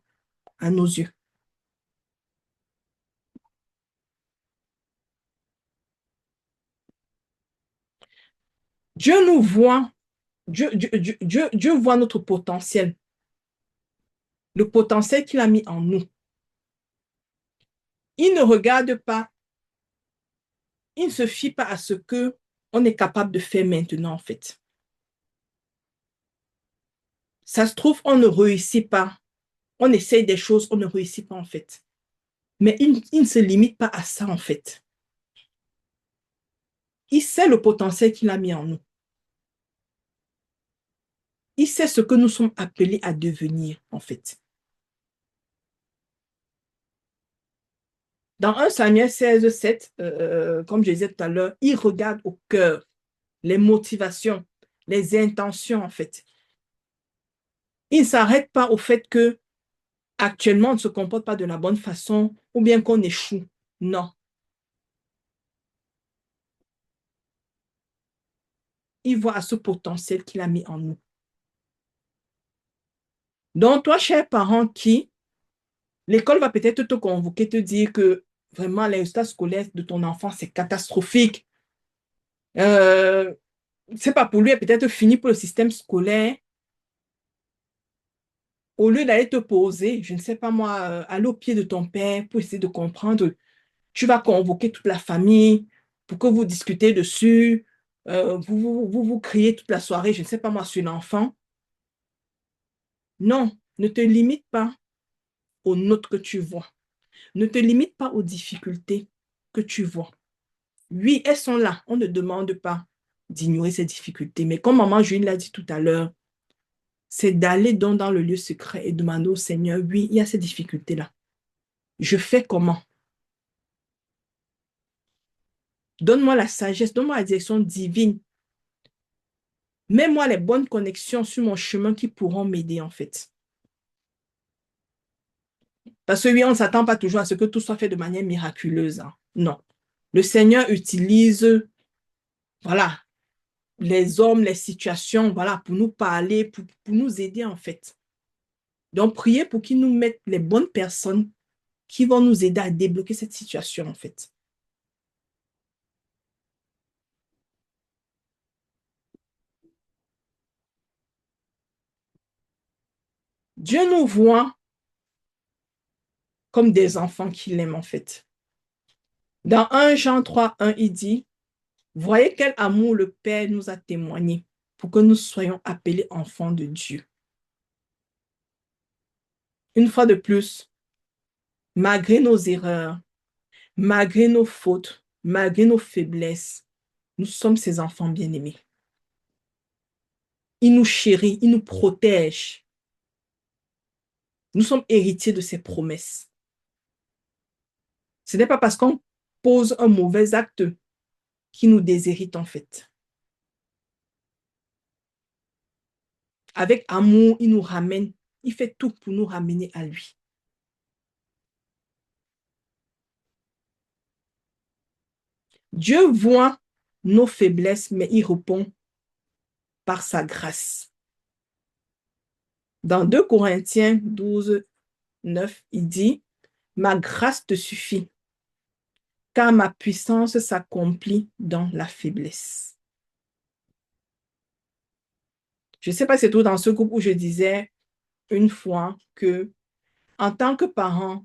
à nos yeux. Dieu nous voit, Dieu voit notre potentiel, le potentiel qu'il a mis en nous. Il ne regarde pas, il ne se fie pas à ce que on est capable de faire maintenant, en fait. Ça se trouve, on ne réussit pas. On essaye des choses, on ne réussit pas, en fait. Mais il ne se limite pas à ça, en fait. Il sait le potentiel qu'il a mis en nous. Il sait ce que nous sommes appelés à devenir, en fait. Dans 1 Samuel 16, 7, comme je disais tout à l'heure, il regarde au cœur, les motivations, les intentions, en fait. Il ne s'arrête pas au fait que actuellement on ne se comporte pas de la bonne façon ou bien qu'on échoue. Non. Il voit à ce potentiel qu'il a mis en nous. Donc, toi, cher parent, l'école va peut-être te convoquer, te dire que vraiment les résultats scolaires de ton enfant, c'est catastrophique. Euh, c'est pas pour lui, peut-être fini pour le système scolaire. Au lieu d'aller te poser, je ne sais pas moi, aller au pied de ton père pour essayer de comprendre, tu vas convoquer toute la famille pour que vous discutez dessus, vous criez toute la soirée, je ne sais pas moi, sur l'enfant. Non, ne te limite pas aux notes que tu vois. Ne te limite pas aux difficultés que tu vois. Oui, elles sont là. On ne demande pas d'ignorer ces difficultés. Mais comme maman Julie l'a dit tout à l'heure, c'est d'aller dans le lieu secret et demander au Seigneur, oui, il y a ces difficultés-là. Je fais comment? Donne-moi la sagesse, donne-moi la direction divine. Mets-moi les bonnes connexions sur mon chemin qui pourront m'aider, en fait. Parce que oui, on ne s'attend pas toujours à ce que tout soit fait de manière miraculeuse, hein. Non. Le Seigneur utilise, voilà, les hommes, les situations, voilà, pour nous parler, pour nous aider, en fait. Donc, priez pour qu'il nous mette les bonnes personnes qui vont nous aider à débloquer cette situation, en fait. Dieu nous voit comme des enfants qu'il aime, en fait. Dans 1 Jean 3, 1, il dit, voyez quel amour le Père nous a témoigné pour que nous soyons appelés enfants de Dieu. Une fois de plus, malgré nos erreurs, malgré nos fautes, malgré nos faiblesses, nous sommes ses enfants bien-aimés. Il nous chérit, il nous protège. Nous sommes héritiers de ses promesses. Ce n'est pas parce qu'on pose un mauvais acte qu'il nous déshérite en fait. Avec amour, il nous ramène. Il fait tout pour nous ramener à lui. Dieu voit nos faiblesses, mais il répond par sa grâce. Dans 2 Corinthiens 12, 9, il dit, ma grâce te suffit, car ma puissance s'accomplit dans la faiblesse. Je ne sais pas si c'est tout dans ce groupe où je disais une fois que, en tant que parent,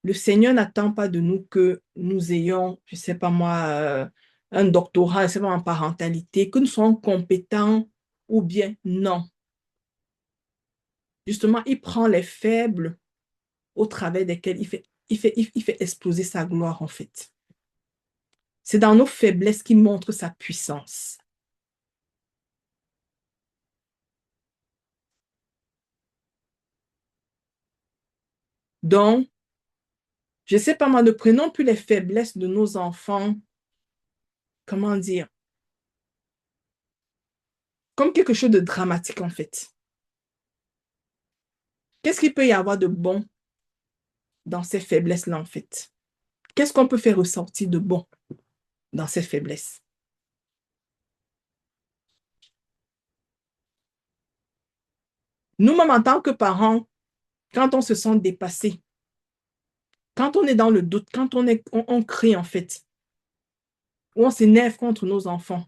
Le Seigneur n'attend pas de nous que nous ayons, je ne sais pas moi, un doctorat, je ne sais pas, en parentalité, que nous soyons compétents ou bien non. Justement, il prend les faibles au travers desquels il fait exploser sa gloire, en fait. C'est dans nos faiblesses qu'il montre sa puissance. Donc, je ne sais pas moi, ne prenons plus les faiblesses de nos enfants, comment dire, comme quelque chose de dramatique, en fait. Qu'est-ce qu'il peut y avoir de bon dans ces faiblesses-là, en fait? Qu'est-ce qu'on peut faire ressortir de bon dans ces faiblesses? Nous-mêmes, en tant que parents, quand on se sent dépassé, quand on est dans le doute, quand on crie, en fait, ou on s'énerve contre nos enfants,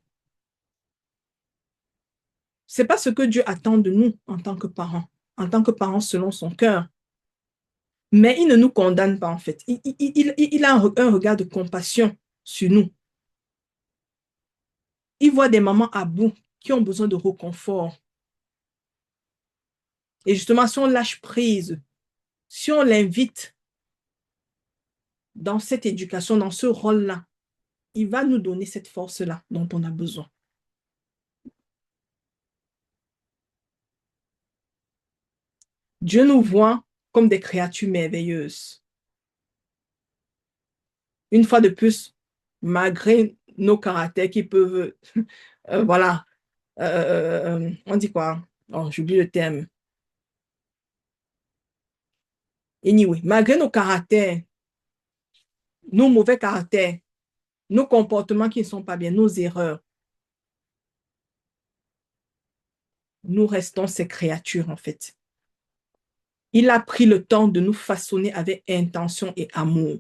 c'est pas ce que Dieu attend de nous en tant que parents selon son cœur. Mais il ne nous condamne pas, en fait. Il a un regard de compassion sur nous. Il voit des mamans à bout qui ont besoin de réconfort. Et justement, si on lâche prise, si on l'invite dans cette éducation, dans ce rôle-là, il va nous donner cette force-là dont on a besoin. Dieu nous voit comme des créatures merveilleuses. Une fois de plus, malgré nos caractères qui peuvent, voilà, on dit quoi? Oh, j'oublie le terme. Anyway, malgré nos caractères, nos mauvais caractères, nos comportements qui ne sont pas bien, nos erreurs, nous restons ces créatures, en fait. Il a pris le temps de nous façonner avec intention et amour.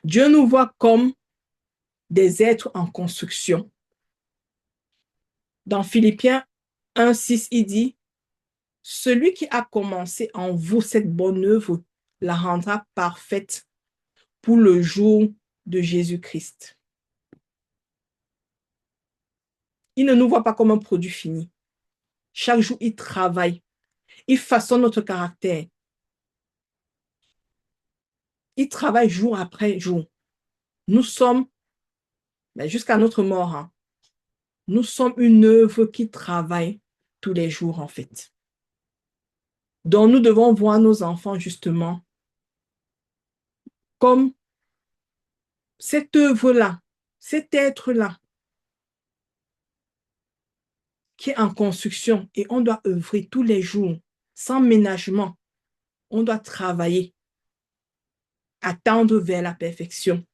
Dieu nous voit comme des êtres en construction. Dans Philippiens 1:6, il dit, « Celui qui a commencé en vous cette bonne œuvre la rendra parfaite pour le jour de Jésus-Christ. » Il ne nous voit pas comme un produit fini. Chaque jour, il travaille. Il façonne notre caractère. Il travaille jour après jour. Nous sommes, jusqu'à notre mort, hein, nous sommes une œuvre qui travaille tous les jours, en fait. Donc, nous devons voir nos enfants, justement, comme cette œuvre-là, cet être-là, qui est en construction, et on doit œuvrer tous les jours, sans ménagement. On doit travailler, à tendre vers la perfection.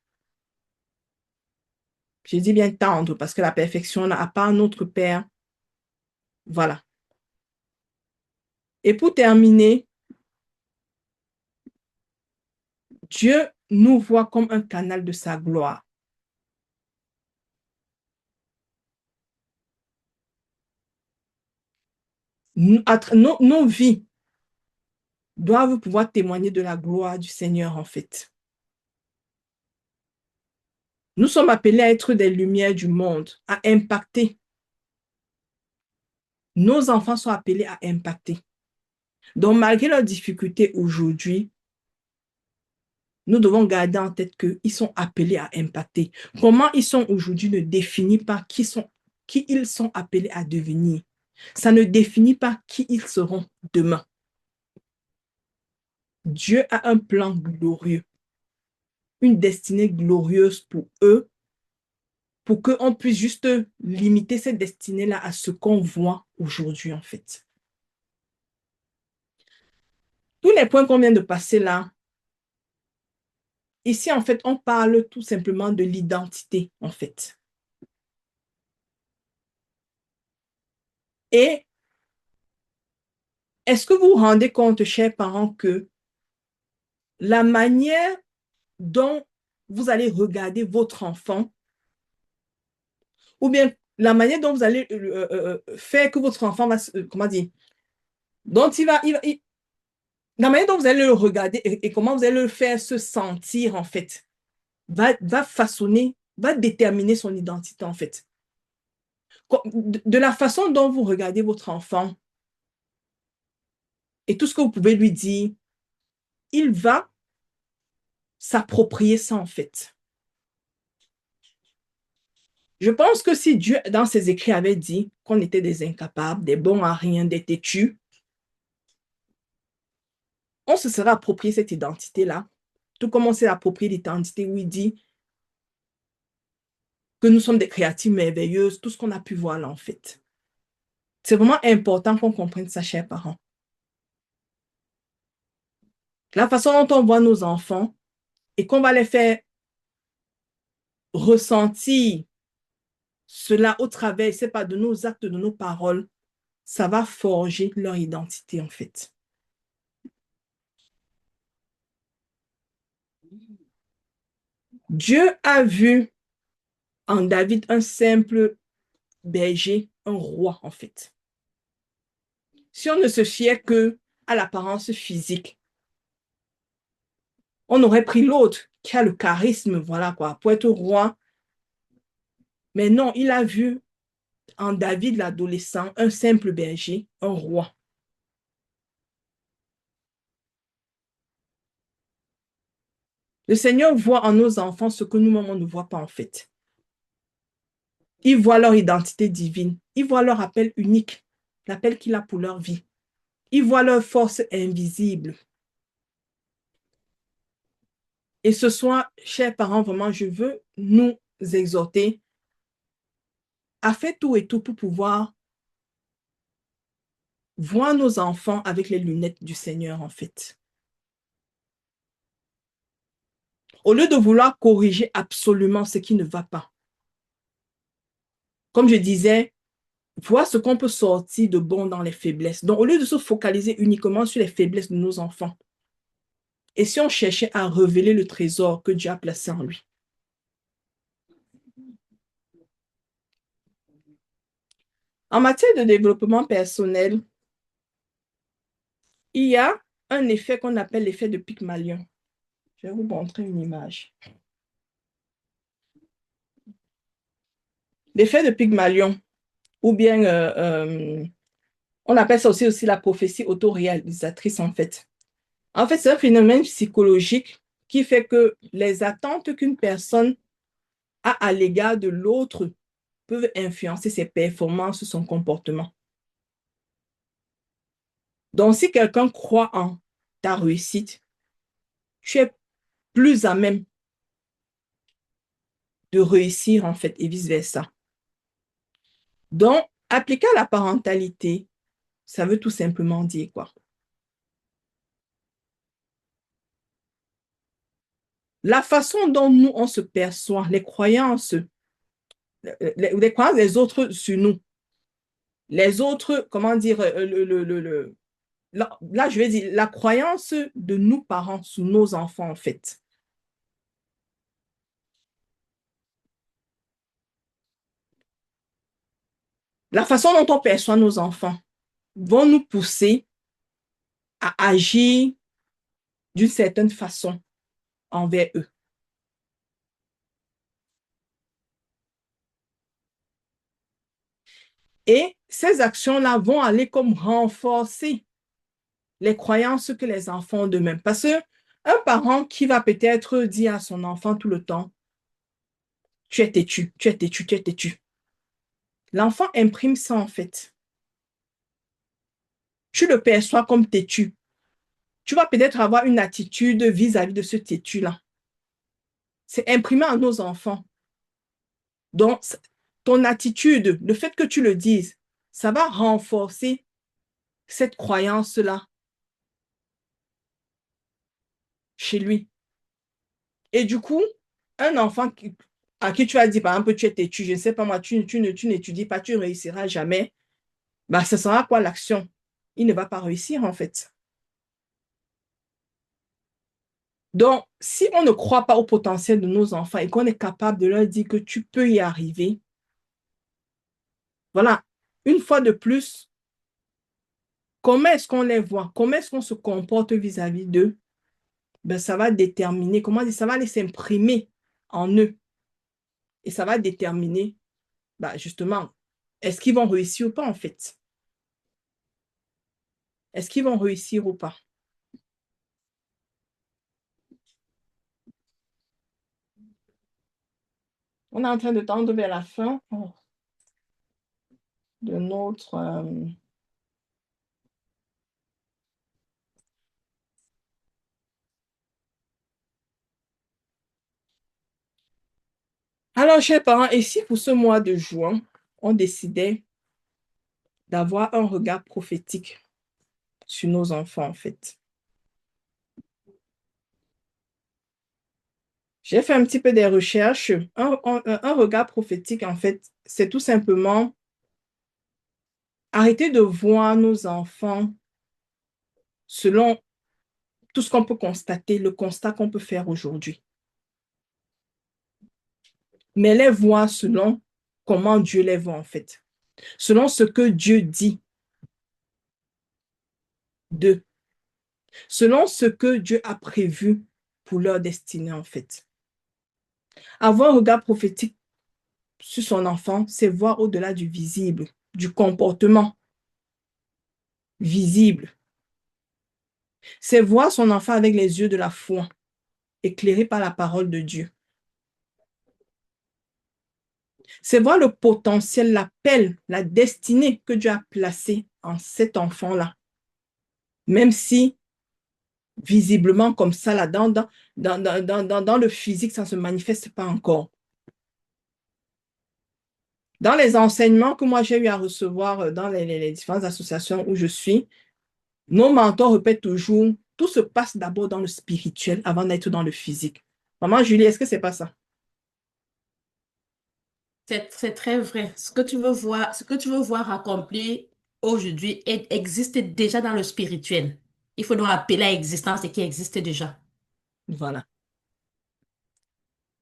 Je dis bien tendre, parce que la perfection n'a pas notre Père. Voilà. Et pour terminer, Dieu nous voit comme un canal de sa gloire. Nos vies doivent pouvoir témoigner de la gloire du Seigneur, en fait. Nous sommes appelés à être des lumières du monde, à impacter. Nos enfants sont appelés à impacter. Donc, malgré leurs difficultés aujourd'hui, nous devons garder en tête qu'ils sont appelés à impacter. Comment ils sont aujourd'hui ne définit pas qui ils sont appelés à devenir. Ça ne définit pas qui ils seront demain. Dieu a un plan glorieux, une destinée glorieuse pour eux, pour qu'on puisse juste limiter cette destinée-là à ce qu'on voit aujourd'hui, en fait. Tous les points qu'on vient de passer là, ici, en fait, on parle tout simplement de l'identité, en fait. Et est-ce que vous vous rendez compte, chers parents, que la manière dont vous allez regarder votre enfant, ou bien la manière dont vous allez faire que votre enfant va, comment dire, dont la manière dont vous allez le regarder et comment vous allez le faire se sentir, en fait, va façonner, va déterminer son identité, en fait. De la façon dont vous regardez votre enfant et tout ce que vous pouvez lui dire, il va s'approprier ça, en fait. Je pense que si Dieu, dans ses écrits, avait dit qu'on était des incapables, des bons à rien, des têtus, on se serait approprié cette identité-là, tout comme on s'est approprié l'identité où il dit que nous sommes des créatures merveilleuses, tout ce qu'on a pu voir là, en fait. C'est vraiment important qu'on comprenne ça, chers parents. La façon dont on voit nos enfants et qu'on va les faire ressentir cela au travers, c'est pas de nos actes, de nos paroles, ça va forger leur identité, en fait. Dieu a vu en David un simple berger, un roi, en fait. Si on ne se fiait que à l'apparence physique, on aurait pris l'autre qui a le charisme, voilà quoi, pour être roi. Mais non, il a vu en David l'adolescent un simple berger, un roi. Le Seigneur voit en nos enfants ce que nous-mêmes, on ne voit pas en fait. Il voit leur identité divine. Il voit leur appel unique, l'appel qu'il a pour leur vie. Il voit leur force invisible. Et ce soir, chers parents, vraiment, je veux nous exhorter à faire tout et tout pour pouvoir voir nos enfants avec les lunettes du Seigneur, en fait. Au lieu de vouloir corriger absolument ce qui ne va pas. Comme je disais, voir ce qu'on peut sortir de bon dans les faiblesses. Donc, au lieu de se focaliser uniquement sur les faiblesses de nos enfants, et si on cherchait à révéler le trésor que Dieu a placé en lui. En matière de développement personnel, il y a un effet qu'on appelle l'effet de Pygmalion. Je vais vous montrer une image. L'effet de Pygmalion, ou bien on appelle ça aussi la prophétie autoréalisatrice en fait. En fait, c'est un phénomène psychologique qui fait que les attentes qu'une personne a à l'égard de l'autre peuvent influencer ses performances, son comportement. Donc, si quelqu'un croit en ta réussite, tu es plus à même de réussir en fait et vice-versa. Donc, appliquer à la parentalité, ça veut tout simplement dire quoi? La façon dont nous, on se perçoit, les croyances des autres sur nous. Les autres, comment dire, là, je vais dire, la croyance de nous parents sur nos enfants, en fait. La façon dont on perçoit nos enfants vont nous pousser à agir d'une certaine façon envers eux. Et ces actions-là vont aller comme renforcer les croyances que les enfants ont d'eux-mêmes. Parce qu'un parent qui va peut-être dire à son enfant tout le temps, tu es têtu, tu es têtu, tu es têtu. L'enfant imprime ça en fait. Tu le perçois comme têtu. Tu vas peut-être avoir une attitude vis-à-vis de ce têtu-là. C'est imprimé à nos enfants. Donc, ton attitude, le fait que tu le dises, ça va renforcer cette croyance-là chez lui. Et du coup, un enfant à qui tu as dit, par exemple, tu es têtu, je ne sais pas moi, tu n'étudies pas, tu ne réussiras jamais, bah, ce sera quoi l'action? Il ne va pas réussir en fait. Donc, si on ne croit pas au potentiel de nos enfants et qu'on est capable de leur dire que tu peux y arriver, voilà, une fois de plus, comment est-ce qu'on les voit, comment est-ce qu'on se comporte vis-à-vis d'eux, ben, ça va déterminer, comment dire, ça va aller s'imprimer en eux. Et ça va déterminer, ben, justement, est-ce qu'ils vont réussir ou pas, en fait? Est-ce qu'ils vont réussir ou pas? On est en train de tendre vers la fin de notre... Alors, chers parents, et si pour ce mois de juin, on décidait d'avoir un regard prophétique sur nos enfants, en fait? J'ai fait un petit peu des recherches. Un regard prophétique, en fait, c'est tout simplement arrêter de voir nos enfants selon tout ce qu'on peut constater, le constat qu'on peut faire aujourd'hui. Mais les voir selon comment Dieu les voit, en fait. Selon ce que Dieu dit d'eux. Selon ce que Dieu a prévu pour leur destinée, en fait. Avoir un regard prophétique sur son enfant, c'est voir au-delà du visible, du comportement visible. C'est voir son enfant avec les yeux de la foi, éclairé par la parole de Dieu. C'est voir le potentiel, l'appel, la destinée que Dieu a placée en cet enfant-là. Même si, visiblement, comme ça, là, dans le physique, ça ne se manifeste pas encore. Dans les enseignements que moi j'ai eu à recevoir dans les différentes associations où je suis, nos mentors répètent toujours, tout se passe d'abord dans le spirituel avant d'être dans le physique. Maman Julie, est-ce que c'est pas ça? C'est très vrai. Ce que tu veux voir accompli aujourd'hui existe déjà dans le spirituel. Il faut donc appeler à existence et qui existe déjà. Voilà.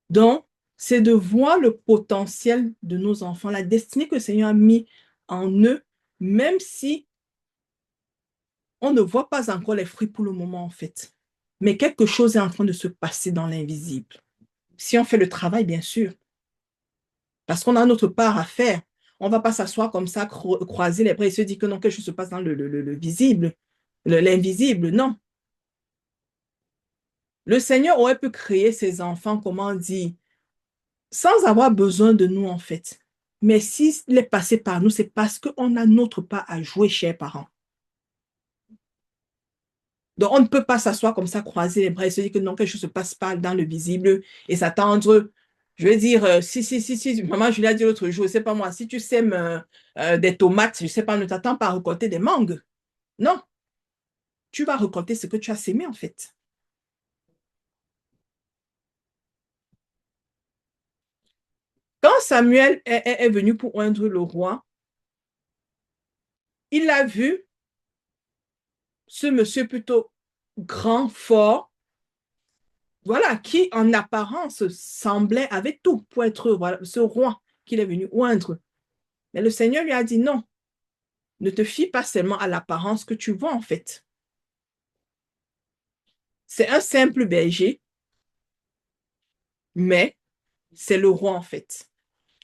Donc, c'est de voir le potentiel de nos enfants, la destinée que le Seigneur a mis en eux, même si on ne voit pas encore les fruits pour le moment, en fait. Mais quelque chose est en train de se passer dans l'invisible. Si on fait le travail, bien sûr, parce qu'on a notre part à faire. On ne va pas s'asseoir comme ça, croiser les bras et se dire que non, quelque chose se passe dans le visible, l'invisible. Non. Le Seigneur aurait pu créer ses enfants, comment dire, sans avoir besoin de nous, en fait. Mais s'il est passé par nous, c'est parce qu'on a notre part à jouer, chers parents. Donc, on ne peut pas s'asseoir comme ça, croiser les bras et se dire que non, quelque chose ne se passe pas dans le visible et s'attendre. Je veux dire, si, maman, je l'ai dit l'autre jour, je ne sais pas moi, si tu sèmes des tomates, je ne sais pas, ne t'attends pas à récolter des mangues. Non, tu vas récolter ce que tu as sémé, en fait. Quand Samuel est venu pour oindre le roi, il a vu ce monsieur plutôt grand, fort, voilà, qui en apparence semblait, avait tout pour être voilà, ce roi qu'il est venu oindre. Mais le Seigneur lui a dit non, ne te fie pas seulement à l'apparence que tu vois en fait. C'est un simple berger, mais c'est le roi en fait.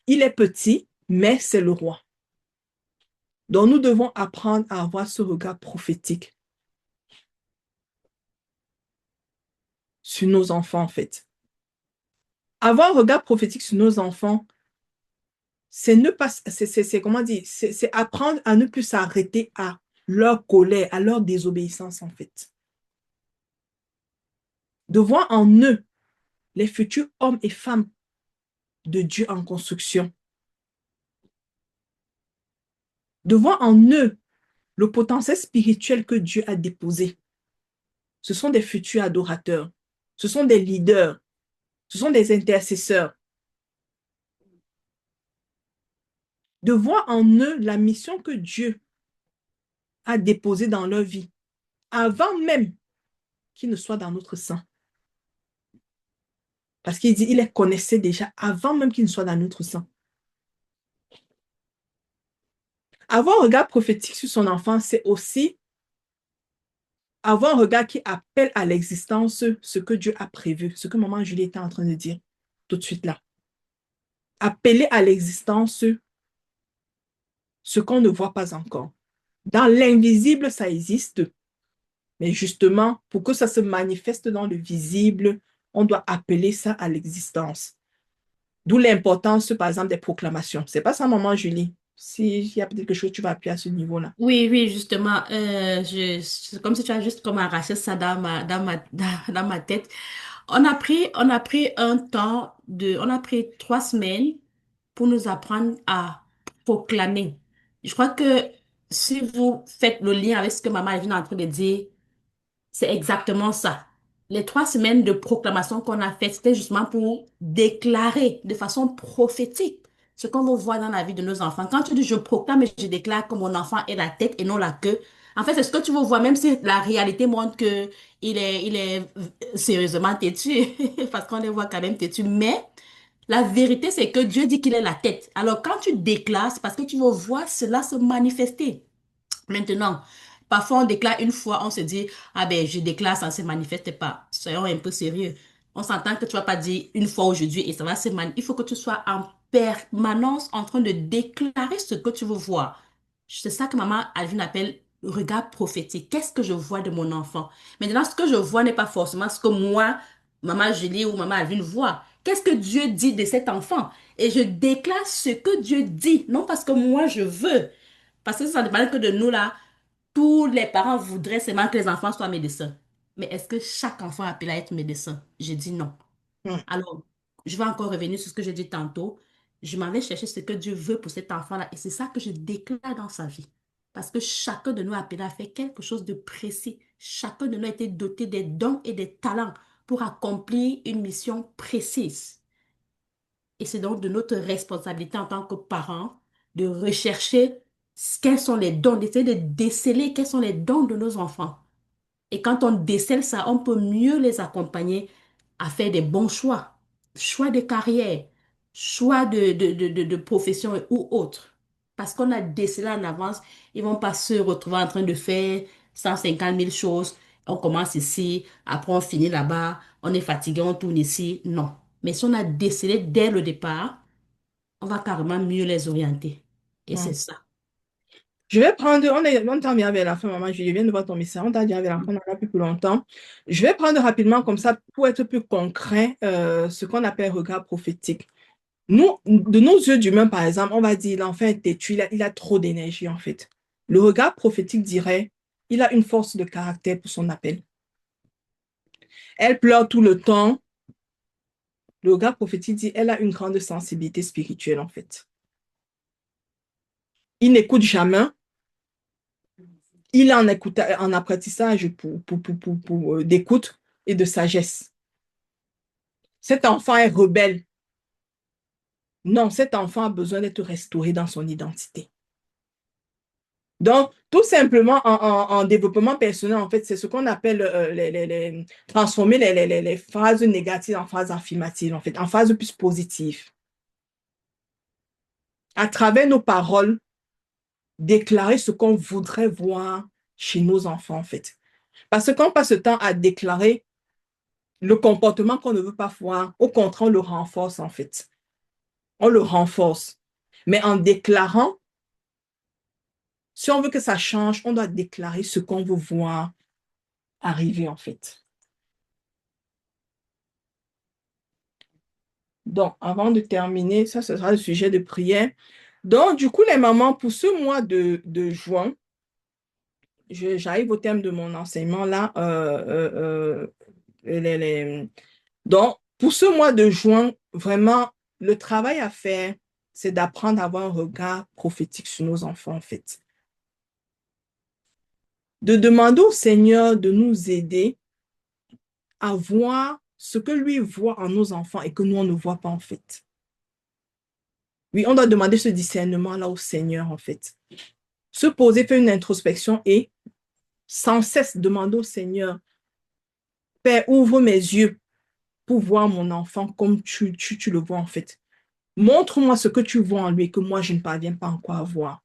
Il est petit, mais c'est le roi. Donc nous devons apprendre à avoir ce regard prophétique sur nos enfants en fait. Avoir un regard prophétique sur nos enfants, c'est ne pas, c'est comment dire, c'est apprendre à ne plus s'arrêter à leur colère, à leur désobéissance en fait. De voir en eux les futurs hommes et femmes de Dieu en construction. De voir en eux le potentiel spirituel que Dieu a déposé. Ce sont des futurs adorateurs, ce sont des leaders, ce sont des intercesseurs. De voir en eux la mission que Dieu a déposée dans leur vie, avant même qu'ils ne soient dans notre sein. Parce qu'il dit, il les connaissait déjà avant même qu'ils ne soient dans notre sein. Avoir un regard prophétique sur son enfant, c'est aussi avoir un regard qui appelle à l'existence ce que Dieu a prévu, ce que maman Julie était en train de dire tout de suite là. Appeler à l'existence ce qu'on ne voit pas encore. Dans l'invisible, ça existe, mais justement, pour que ça se manifeste dans le visible, on doit appeler ça à l'existence. D'où l'importance, par exemple, des proclamations. C'est pas ça, maman Julie. S'il y a peut-être quelque chose, tu vas appuyer à ce niveau-là. Oui, oui, justement, c'est comme si tu as juste comme arraché ça dans ma tête. On a pris un temps on a pris 3 semaines pour nous apprendre à proclamer. Je crois que si vous faites le lien avec ce que maman est en train de dire, c'est exactement ça. Les 3 semaines de proclamation qu'on a faites, c'était justement pour déclarer de façon prophétique ce qu'on veut voir dans la vie de nos enfants. Quand tu dis je proclame et je déclare que mon enfant est la tête et non la queue, en fait, c'est ce que tu veux voir, même si la réalité montre que il est sérieusement têtu, parce qu'on les voit quand même têtu. Mais la vérité, c'est que Dieu dit qu'il est la tête. Alors, quand tu déclares, c'est parce que tu veux voir cela se manifester. Maintenant, parfois on déclare une fois, on se dit, ah ben je déclare, ça ne se manifeste pas. Soyons un peu sérieux. On s'entend que tu vas pas dire une fois aujourd'hui et ça va se manifester. Il faut que tu sois en permanence en train de déclarer ce que tu veux voir. C'est ça que maman Alvin appelle le regard prophétique. Qu'est-ce que je vois de mon enfant? Maintenant, ce que je vois n'est pas forcément ce que moi, maman Julie ou maman Alvin voit. Qu'est-ce que Dieu dit de cet enfant? Et je déclare ce que Dieu dit, non parce que moi je veux. Parce que ça ne dépend que de nous là. Tous les parents voudraient seulement que les enfants soient médecins. Mais est-ce que chaque enfant est appelé à être médecin? J'ai dit non. Hmm. Alors, je vais encore revenir sur ce que j'ai dit tantôt. Je m'en vais chercher ce que Dieu veut pour cet enfant-là. Et c'est ça que je déclare dans sa vie. Parce que chacun de nous a appelé à faire quelque chose de précis. Chacun de nous a été doté des dons et des talents pour accomplir une mission précise. Et c'est donc de notre responsabilité en tant que parents de rechercher quels sont les dons, d'essayer de déceler quels sont les dons de nos enfants. Et quand on décèle ça, on peut mieux les accompagner à faire des bons choix. Choix de carrière, choix de profession ou autre. Parce qu'on a décelé en avance, ils vont pas se retrouver en train de faire 150 000 choses. On commence ici, après on finit là-bas, on est fatigué, on tourne ici. Non. Mais si on a décelé dès le départ, on va carrément mieux les orienter. Et Hmm. c'est ça. Je vais prendre, on t'en vient vers la fin, maman. Je viens de voir ton message. On t'en vient vers la fin, on en a plus pour longtemps. Je vais prendre rapidement, comme ça, pour être plus concret, ce qu'on appelle regard prophétique. Nous, de nos yeux d'humains, par exemple, on va dire, l'enfant est têtu, il a trop d'énergie, en fait. Le regard prophétique dirait, il a une force de caractère pour son appel. Elle pleure tout le temps. Le regard prophétique dit, elle a une grande sensibilité spirituelle, en fait. Il n'écoute jamais. Il est en apprentissage d'écoute et de sagesse. Cet enfant est rebelle. Non, cet enfant a besoin d'être restauré dans son identité. Donc, tout simplement, en développement personnel, en fait, c'est ce qu'on appelle transformer les phrases négatives en phrases affirmatives, en fait, en phrases plus positives. À travers nos paroles, déclarer ce qu'on voudrait voir chez nos enfants, en fait. Parce qu'on passe ce temps à déclarer le comportement qu'on ne veut pas voir, au contraire, on le renforce, en fait. On le renforce. Mais en déclarant, si on veut que ça change, on doit déclarer ce qu'on veut voir arriver, en fait. Donc, avant de terminer, ça, ce sera le sujet de prière. Donc, du coup, les mamans, pour ce mois de juin, j'arrive au terme de mon enseignement là. Donc, pour ce mois de juin, vraiment, le travail à faire, c'est d'apprendre à avoir un regard prophétique sur nos enfants, en fait. De demander au Seigneur de nous aider à voir ce que lui voit en nos enfants et que nous, on ne voit pas, en fait. Oui, on doit demander ce discernement-là au Seigneur, en fait. Se poser, faire une introspection et sans cesse demander au Seigneur, Père, ouvre mes yeux pour voir mon enfant comme tu le vois, en fait. Montre-moi ce que tu vois en lui et que moi, je ne parviens pas encore à voir.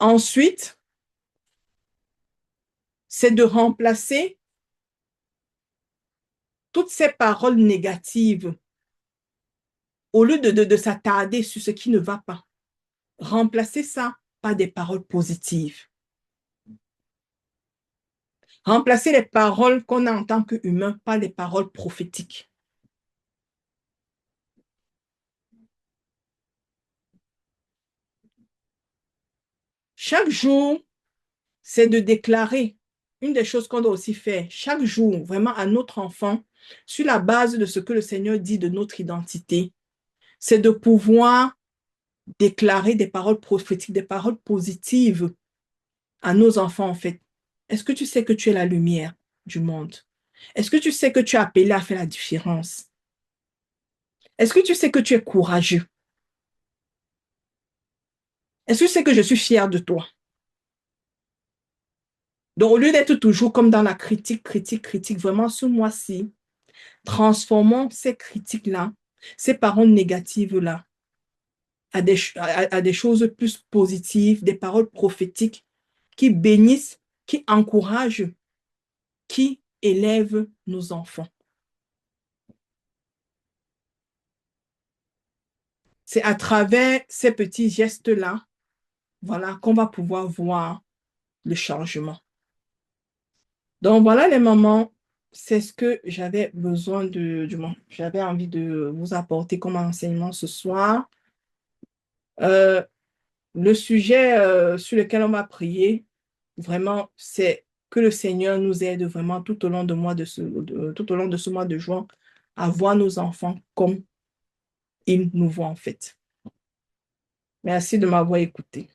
Ensuite, c'est de remplacer toutes ces paroles négatives au lieu de s'attarder sur ce qui ne va pas. Remplacer ça par des paroles positives. Remplacer les paroles qu'on a en tant qu'humain par les paroles prophétiques. Chaque jour, c'est de déclarer une des choses qu'on doit aussi faire chaque jour, vraiment à notre enfant, sur la base de ce que le Seigneur dit de notre identité, c'est de pouvoir déclarer des paroles prophétiques, des paroles positives à nos enfants, en fait. Est-ce que tu sais que tu es la lumière du monde? Est-ce que tu sais que tu es appelé à faire la différence? Est-ce que tu sais que tu es courageux? Est-ce que tu sais que je suis fière de toi? Donc, au lieu d'être toujours comme dans la critique, critique, critique, vraiment ce mois-ci, transformons ces critiques-là, ces paroles négatives-là, à des choses plus positives, des paroles prophétiques qui bénissent, qui encouragent, qui élèvent nos enfants. C'est à travers ces petits gestes-là, voilà, qu'on va pouvoir voir le changement. Donc, voilà les mamans, c'est ce que j'avais besoin j'avais envie de vous apporter comme enseignement ce soir. Le sujet sur lequel on va prier, vraiment, c'est que le Seigneur nous aide vraiment tout au long tout au long de ce mois de juin à voir nos enfants comme ils nous voient en fait. Merci de m'avoir écouté.